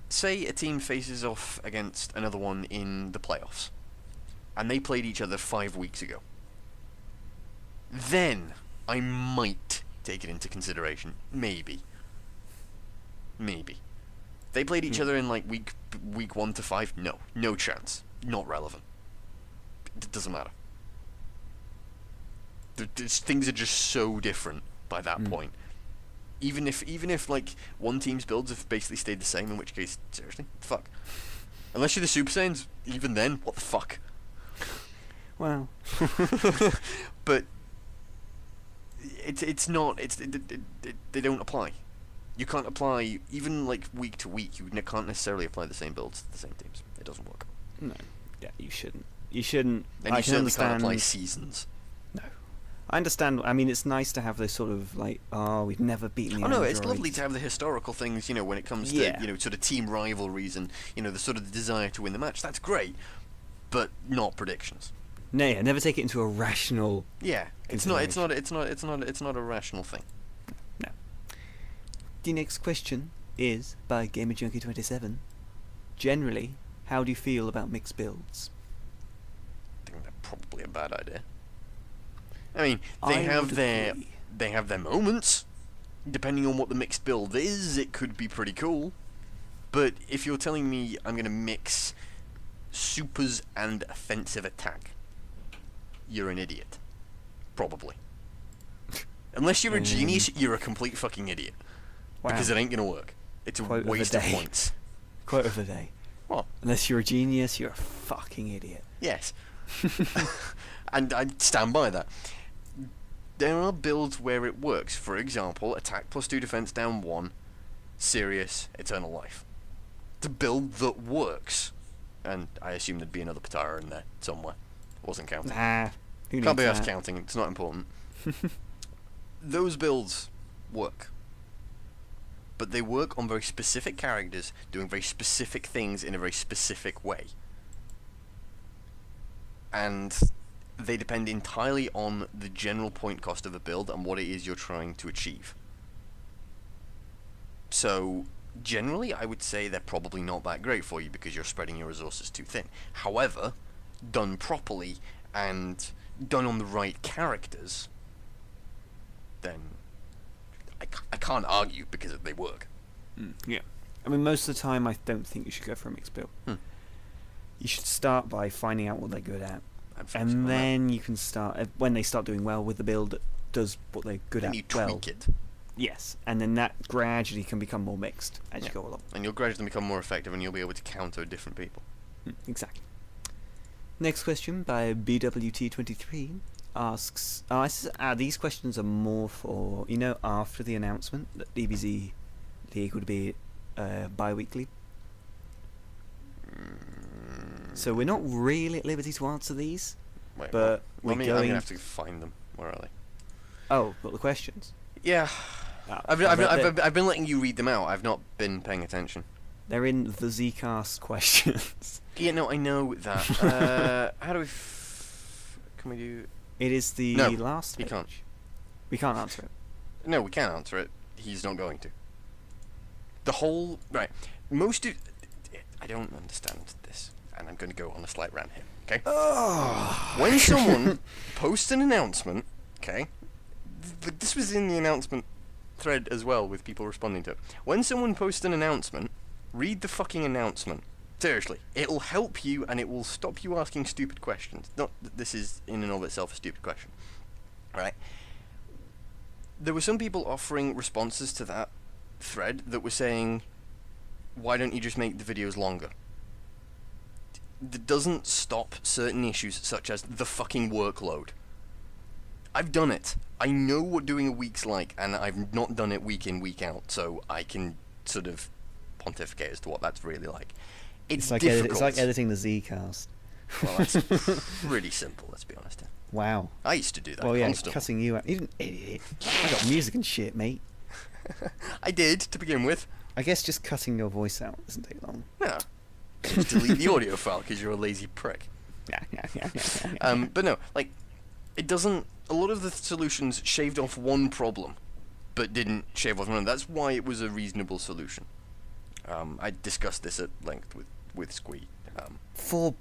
say a team faces off against another one in the playoffs, and they played each other 5 weeks ago, then I might take it into consideration. Maybe. They played each other in week 1 to 5. No chance. Not relevant. It doesn't matter. Things are just so different by that point. Even if one team's builds have basically stayed the same, in which case, seriously, fuck. Unless you're the Super Saiyans, even then, what the fuck? Wow. But it's not. They don't apply. You can't apply, even week to week, you can't necessarily apply the same builds to the same teams. It doesn't work. No. Yeah, you shouldn't. You shouldn't. And you certainly can't apply seasons. No. I understand. I mean, it's nice to have this sort of we've never beaten the no, it's androids. lovely to have the historical things, when it comes to, sort of team rivalries and, the sort of desire to win the match. That's great, but not predictions. No, yeah, never take it into a rational. Yeah, it's not a rational thing. No. The next question is by GamerJunkie27. Generally, how do you feel about mixed builds? I think they're probably a bad idea. I mean, I they have their moments. Depending on what the mixed build is, it could be pretty cool. But if you're telling me I'm going to mix supers and offensive attack, you're an idiot. Probably. Unless you're a genius, you're a complete fucking idiot. Wow. Because it ain't gonna work. It's a Quote waste of of the day. points. Quote of the day. What? Unless you're a genius, you're a fucking idiot. Yes. And I stand by that. There are builds where it works. For example, attack plus 2 defense down 1, Sirius, Eternal Life. It's a build that works. And I assume there'd be another Patara in there somewhere. Wasn't counting. Nah. Who Can't be needs asked that? counting, it's not important. Those builds work. But they work on very specific characters doing very specific things in a very specific way. And they depend entirely on the general point cost of a build and what it is you're trying to achieve. So, generally, I would say they're probably not that great for you because you're spreading your resources too thin. However, done properly and done on the right characters, then I can't argue because they work. Yeah. I mean, most of the time, I don't think you should go for a mixed build. You should start by finding out what they're good at. And then you can start, when they start doing well with the build that does what they're good then at you well. tweak it. Yes, and then that gradually can become more mixed as Yeah. you go along. And you'll gradually become more effective and you'll be able to counter different people. Exactly. Next question by BWT23 asks, these questions are more for, after the announcement that DBZ League would be bi-weekly. So we're not really at liberty to answer these, Wait, but I'm we're gonna going... have to find them. Where are they? Oh, but the questions? Yeah. Ah, I've been letting you read them out. I've not been paying attention. They're in the Zcast questions. Yeah, no, I know that. How do we... can we do... It is the No, last we page. can't. We can't answer it. No, we can answer it. He's not going to. The whole... Right. Most of... I don't understand this. And I'm going to go on a slight rant here. Okay? When someone posts an announcement... Okay? This was in the announcement thread as well, with people responding to it. When someone posts an announcement, read the fucking announcement. Seriously. It'll help you, and it will stop you asking stupid questions. Not that this is in and of itself a stupid question. Right? There were some people offering responses to that thread that were saying, why don't you just make the videos longer? That doesn't stop certain issues such as the fucking workload. I've done it. I know what doing a week's like, and I've not done it week in, week out, so I can sort of pontificate as to what that's really like. It's like difficult. it's like editing the Zcast. Well, that's really simple, let's be honest. Wow. I used to do that Well, yeah, constantly. cutting you out. You didn't edit it. I got music and shit, mate. I did, to begin with. I guess just cutting your voice out doesn't take long. No. Just delete the audio file because you're a lazy prick. Yeah. But no, like, it doesn't... A lot of the solutions shaved off one problem, but didn't shave off another. That's why it was a reasonable solution. I discussed this at length with Squee.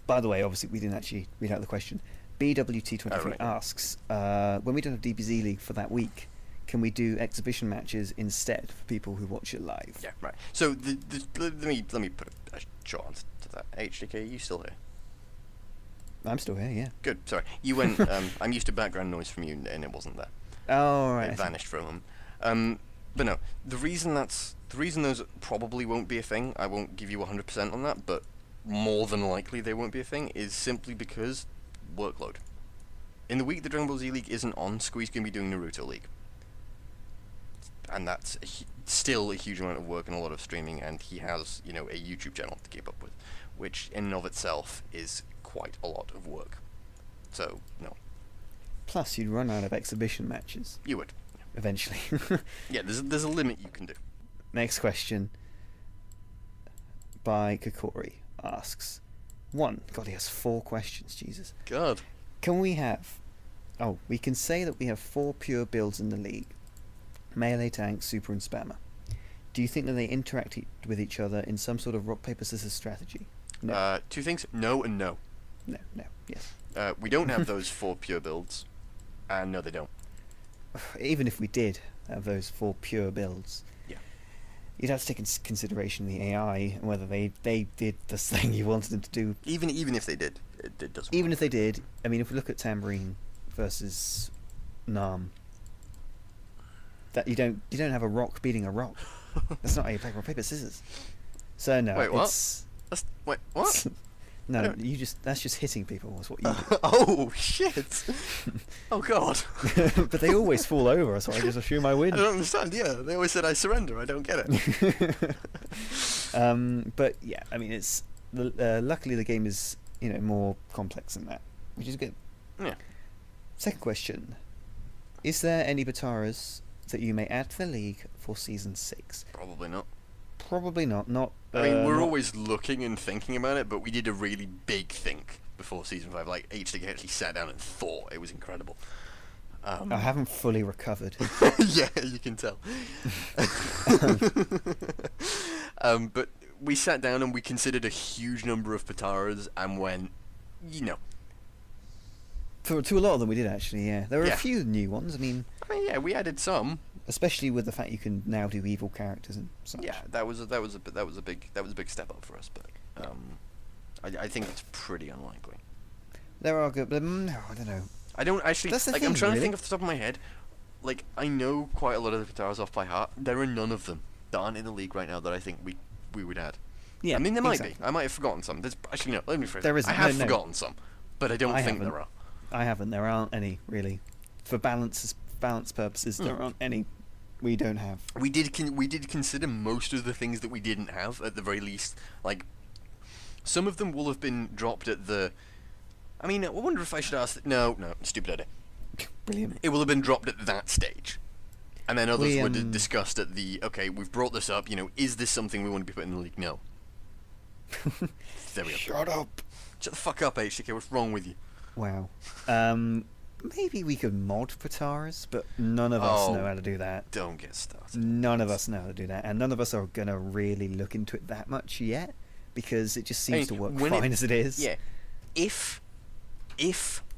By the way, obviously we didn't actually read out the question. BWT23 Oh, right. asks, when we don't have DBZ League for that week, can we do exhibition matches instead for people who watch it live? Yeah, right. So let me put a short answer to that. HDK, are you still here? I'm still here, yeah. Good. Sorry, you went. I'm used to background noise from you, and it wasn't there. Oh, right. It vanished for a moment. But no, the reason those probably won't be a thing, I won't give you 100% on that, but more than likely they won't be a thing, is simply because workload. In the week the Dragon Ball Z League isn't on, Squee's going to be doing Naruto League. And that's still a huge amount of work and a lot of streaming, and he has, a YouTube channel to keep up with, which in and of itself is quite a lot of work. So, no. Plus, you'd run out of exhibition matches. You would. Eventually. Yeah, there's a limit you can do. Next question by Kokori asks, God, he has 4 questions, Jesus. God. Can we have... we can say that we have 4 pure builds in the league. Melee, tank, super, and spammer. Do you think that they interact with each other in some sort of rock, paper, scissors strategy? No. 2 things, no and no. No, yes. We don't have those 4 pure builds, and no, they don't. Even if we did have those 4 pure builds, Yeah. you'd have to take into consideration the AI and whether they did this thing you wanted them to do. Even if they did, it doesn't. Even if they did, I mean, if we look at Tambourine versus Nam, that you don't have a rock beating a rock. That's not how you play rock paper scissors. So no, Wait, what? Wait, what? No, that's just hitting people. Was what you do. Oh shit! Oh god! But they always fall over, so I just assume I win. I don't understand. Yeah, they always said I surrender. I don't get it. But yeah, I mean, it's luckily the game is more complex than that, which is good. Yeah. Second question: is there any Bataras that you may add to the league for season 6? Probably not. Probably not. I mean, we're always looking and thinking about it, but we did a really big think before season 5. Like, HTK actually sat down and thought. It was incredible. I haven't fully recovered. Yeah, you can tell. But we sat down and we considered a huge number of Pataras and went, To a lot of them we did actually, yeah. There were Yeah. a few new ones, I mean, yeah, we added some. especially with the fact you can now do evil characters and such. Yeah, that was a big step up for us, but I think it's pretty unlikely. There are good, but no, I don't know. I don't actually. That's the I'm thing, trying to really. think off the top of my head. Like, I know quite a lot of the Pataras off by heart. There are none of them that aren't in the league right now that I think we would add. Yeah, I mean, there might exactly. be. I might have forgotten some. There's actually no. Let me phrase There it. isn't. I have No. forgotten some, but I don't I think haven't. there are. I haven't. There aren't any really. For balance purposes, there aren't any. We don't have. We did consider most of the things that we didn't have at the very least. Like, some of them will have been dropped at the. I mean, I wonder if I should ask. No, stupid idea. Brilliant. It will have been dropped at that stage. And then others We, were discussed at the, okay, we've brought this up, is this something we want to be putting in the league? No. There we go. Shut up. Shut the fuck up, HTK, what's wrong with you? Wow. Maybe we could mod Pataras, but none of us know how to do that. Don't get started. None of us know how to do that, and none of us are going to really look into it that much yet, because it just seems to work fine as it is. Yeah. If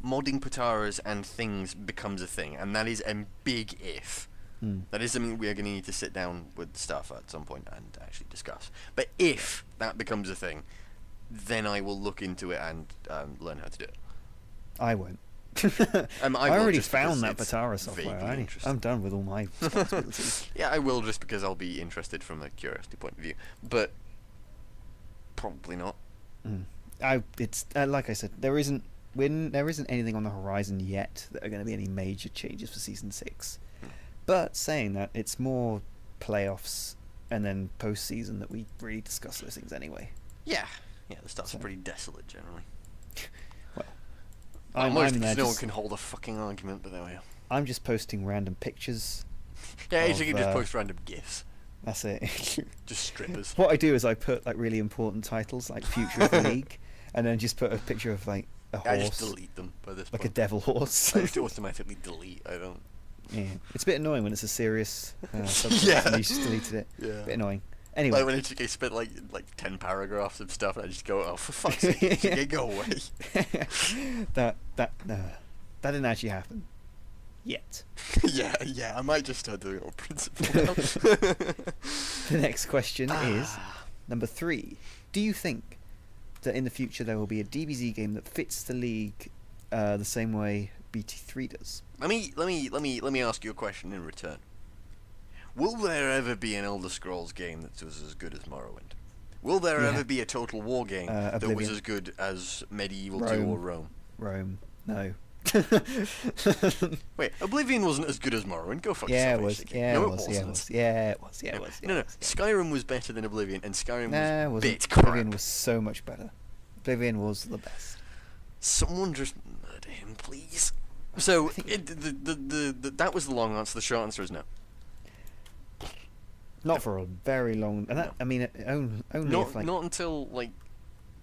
modding Pataras and things becomes a thing, and that is a big if, that is something we are going to need to sit down with staff at some point and actually discuss. But if that becomes a thing, then I will look into it and vaguely how to do it. I won't. I I will already just found because that it's Patara software. vaguely interesting. I'm done with all my responsibilities. Yeah, I will just because I'll be interested from a curiosity point of view, but probably not. It's like I said, there isn't anything on the horizon yet that are going to be any major changes for season 6. But saying that, it's more playoffs and then post-season that we really discuss those things anyway. Yeah, the stuff's pretty desolate generally. Well, I'm there no one just, can hold a fucking argument, but there we are. I'm just posting random pictures. Yeah, you of, can just post random gifs. That's it. Just strippers. What I do is I put like really important titles, like Future of the League, and then just put a picture of like a horse. I just delete them by this like point. a devil horse. I just automatically delete. I don't. Yeah, it's a bit annoying when it's a serious subject Yeah. and you just deleted it. Yeah. Bit annoying. Anyway. Like when HK spent like 10 paragraphs of stuff, and I just go, oh, for fuck's sake, HK, go away. that didn't actually happen. Yet. yeah, I might just start doing it on principle now. The next question is number 3. Do you think that in the future there will be a DBZ game that fits the league the same way BT3 does? Let me ask you a question in return. Will there ever be an Elder Scrolls game that was as good as Morrowind? Will there Yeah. ever be a Total War game that was Oblivion. as good as Medieval 2 Rome. or Rome? Rome. No. Wait, Oblivion wasn't as good as Morrowind. Go fuck Yeah, yourself. it was. HK. Yeah, no, it was. Yeah, it was. Yeah, it was. Yeah, it was. Yeah, No, it was. Skyrim was better than Oblivion, and Skyrim Nah, it was wasn't. bit crap. Oblivion was so much better. Oblivion was the best. Someone just murder him, please. So that was the long answer. The short answer is no. Not for a very long. And that, I mean, only if like Not until like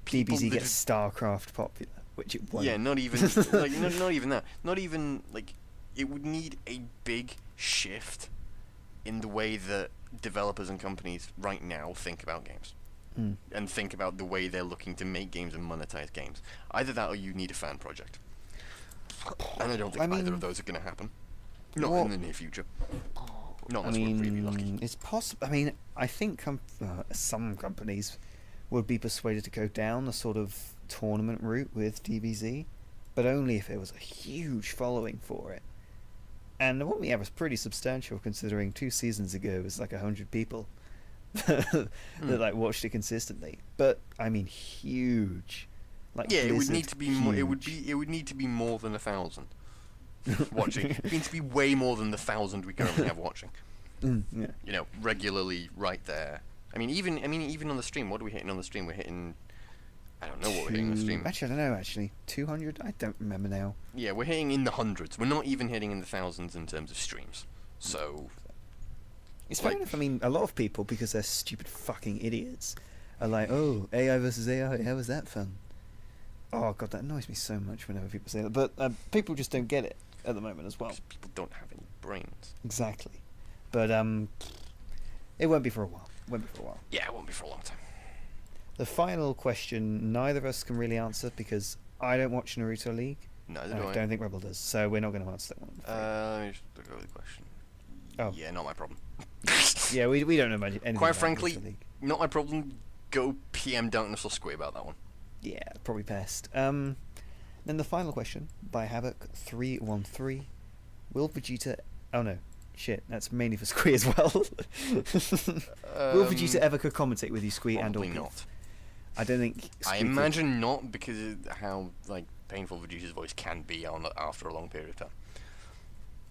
people DBZ that gets StarCraft popular, which it won't. yeah, not even like not even that. Not even like it would need a big shift in the way that developers and companies right now think about games. And think about the way they're looking to make games and monetize games. Either that or you need a fan project. And I don't think either of those are going to happen. Not in the near future. Not unless we're really lucky. It's possible. I mean, I think some companies would be persuaded to go down the sort of tournament route with DBZ, but only if there was a huge following for it. And the one we have is pretty substantial, considering 2 seasons ago it was like 100 people that like watched it consistently. But I mean, huge. Like, yeah, Blizzard, it would need to be more. It would need to be more than 1,000 watching. It needs to be way more than the 1,000 we currently have watching. Yeah. You know, regularly right there. I mean, even on the stream, what are we hitting on the stream? We're hitting. I don't know what we're hitting on the stream. Actually, I don't know. 200. I don't remember now. Yeah, we're hitting in the hundreds. We're not even hitting in the thousands in terms of streams. So. It's fair enough. I mean, a lot of people, because they're stupid fucking idiots, are like, "Oh, AI versus AI. How was that fun?" Oh god, that annoys me so much whenever people say that. But people just don't get it at the moment as well. People don't have any brains. Exactly. But it won't be for a while. Yeah, it won't be for a long time. The final question, neither of us can really answer because I don't watch Naruto League. Neither I don't think Rebel does, so we're not going to answer that one. Let me just look over the question. Oh. Yeah, not my problem. Yeah, we don't know anything Quite about frankly, Naruto League. not my problem. Go PM Darkness or Squee about that one. Yeah, probably best. Then the final question by Havoc313: Will Vegeta? Oh no, shit. That's mainly for Squee as well. Will Vegeta ever commentate with you, Squee, and or Probably Keith? not. I don't think. I Squee imagine not, because of how painful Vegeta's voice can be after a long period of time.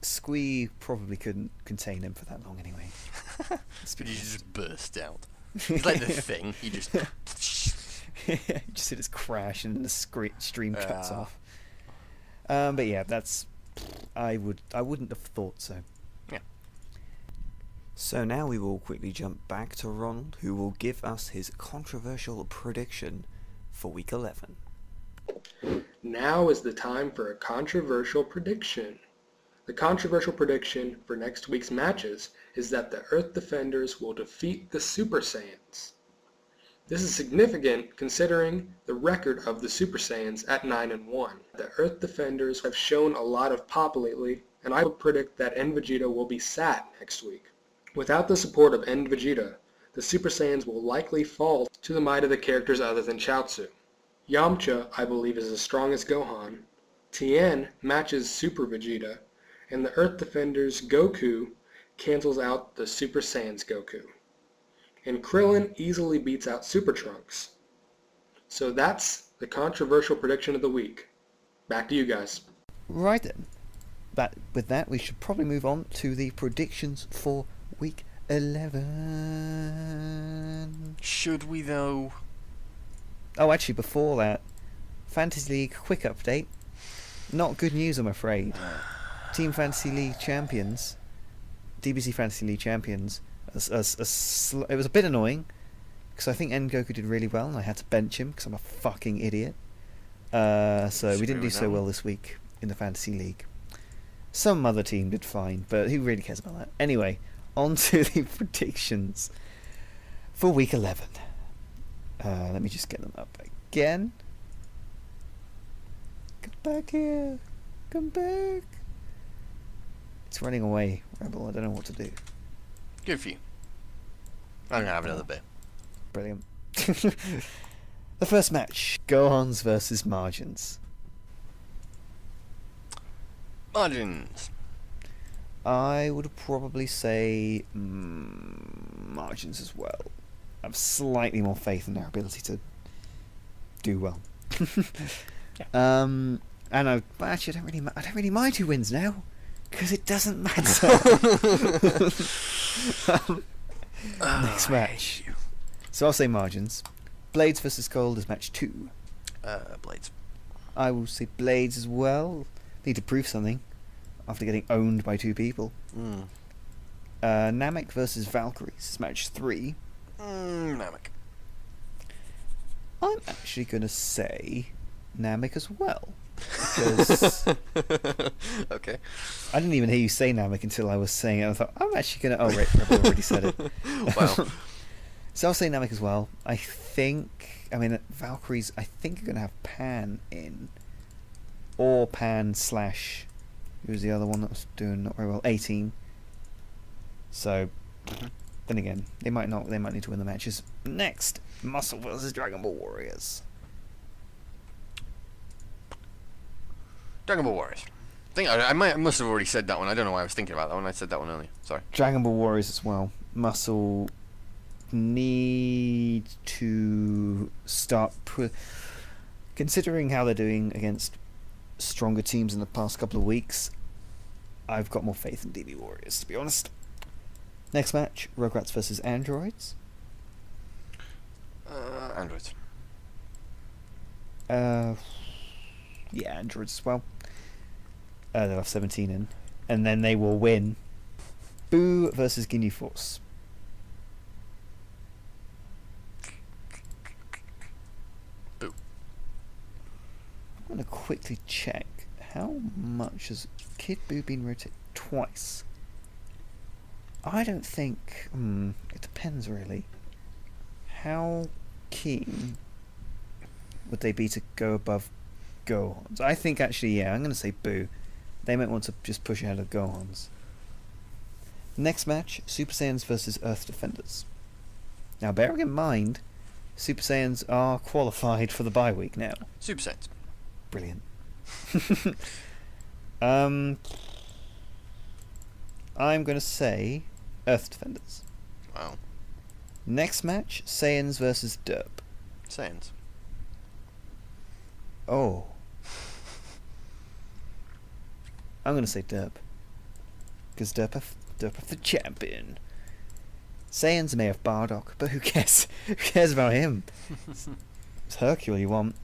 Squee probably couldn't contain him for that long anyway. Vegeta just burst out. He's like the Thing. He just. Just hit his crash and the stream cuts off. But yeah, that's. I wouldn't have thought so. Yeah. So now we will quickly jump back to Ronald, who will give us his controversial prediction for Week 11. Now is the time for a controversial prediction. The controversial prediction for next week's matches is that the Earth Defenders will defeat the Super Saiyans. This is significant considering the record of the Super Saiyans at 9-1. The Earth Defenders have shown a lot of pop lately, and I would predict that End Vegeta will be sat next week. Without the support of End Vegeta, the Super Saiyans will likely fall to the might of the characters other than Chaozu. Yamcha, I believe, is as strong as Gohan. Tien matches Super Vegeta, and the Earth Defenders' Goku cancels out the Super Saiyans' Goku. And Krillin easily beats out Super Trunks. So that's the controversial prediction of the week. Back to you guys. Right then. With that, we should probably move on to the predictions for Week 11. Should we, though? Oh, actually, before that, Fantasy League quick update. Not good news, I'm afraid. Team Fantasy League champions, DBZ Fantasy League champions, it was a bit annoying, because I think Goku did really well, and I had to bench him, because I'm a fucking idiot. So we didn't do so well this week in the Fantasy League. Some other team did fine, but who really cares about that? Anyway, on to the predictions for Week 11. Let me just get them up again. Get back here. Come back. It's running away, Rebel. I don't know what to do. Good for you. I'm going to have another bit. Brilliant. The first match, Gohans versus Margins. Margins. I would probably say Margins as well. I have slightly more faith in their ability to do well. Yeah. And actually, I don't really mind who wins now, because it doesn't matter. Next match. So I'll say Margins. Blades versus Gold is match 2. Blades. I will say Blades as well. Need to prove something after getting owned by 2 people. Namek versus Valkyries is match 3. Namek. I'm actually going to say Namek as well. Because Okay. I didn't even hear you say Namek until I was saying it. I thought, I'm actually going to... Oh, right, Rebel already said it. Wow. So I'll say Namek as well. Valkyries, I think, are going to have Pan in. Or Pan / who's the other one that was doing not very well? 18. So, then again, they might not. They might need to win the matches. Next, Muscle versus Dragon Ball Warriors. Dragon Ball Warriors. I must have already said that one. I don't know why I was thinking about that one. I said that one earlier. Sorry. Dragon Ball Warriors as well. Muscle need to start... Considering how they're doing against stronger teams in the past couple of weeks, I've got more faith in DB Warriors, to be honest. Next match, Rugrats versus Androids. Androids. Yeah, Androids as well. They'll have 17 in. And then they will win. Boo versus Ginyu Force. Boo. I'm going to quickly check how much has Kid Boo been rotated twice. I don't think... it depends, really. How keen would they be to go above Gohans? I think, actually, yeah, I'm going to say Boo. They might want to just push ahead of Gohans. Next match, Super Saiyans versus Earth Defenders. Now, bearing in mind, Super Saiyans are qualified for the bye week now. Super Saiyans. Brilliant. I'm going to say Earth Defenders. Wow. Next match, Saiyans versus Derp. Saiyans. Oh. I'm going to say Derp. Because Derp are the champion. Saiyans may have Bardock, but who cares? Who cares about him? It's Hercule you want.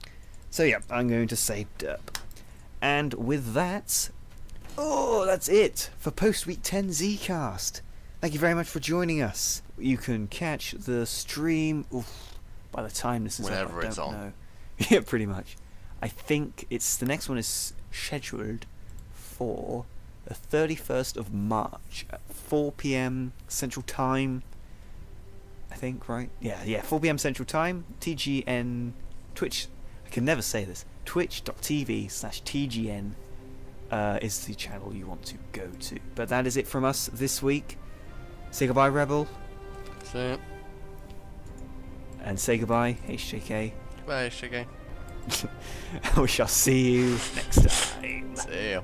So yeah, I'm going to say Derp. And with that, that's it for post-week 10 Zcast. Thank you very much for joining us. You can catch the stream by the time this is whenever up, I it's don't on. know. Yeah, pretty much. I think the next one is scheduled for the 31st of March at 4 p.m. Central Time. I think, right? Yeah, 4 p.m. Central Time. TGN Twitch. I can never say this. Twitch.tv/TGN is the channel you want to go to. But that is it from us this week. Say goodbye, Rebel. See ya. And say goodbye, HJK. Bye, HJK. We shall see you next time. See ya.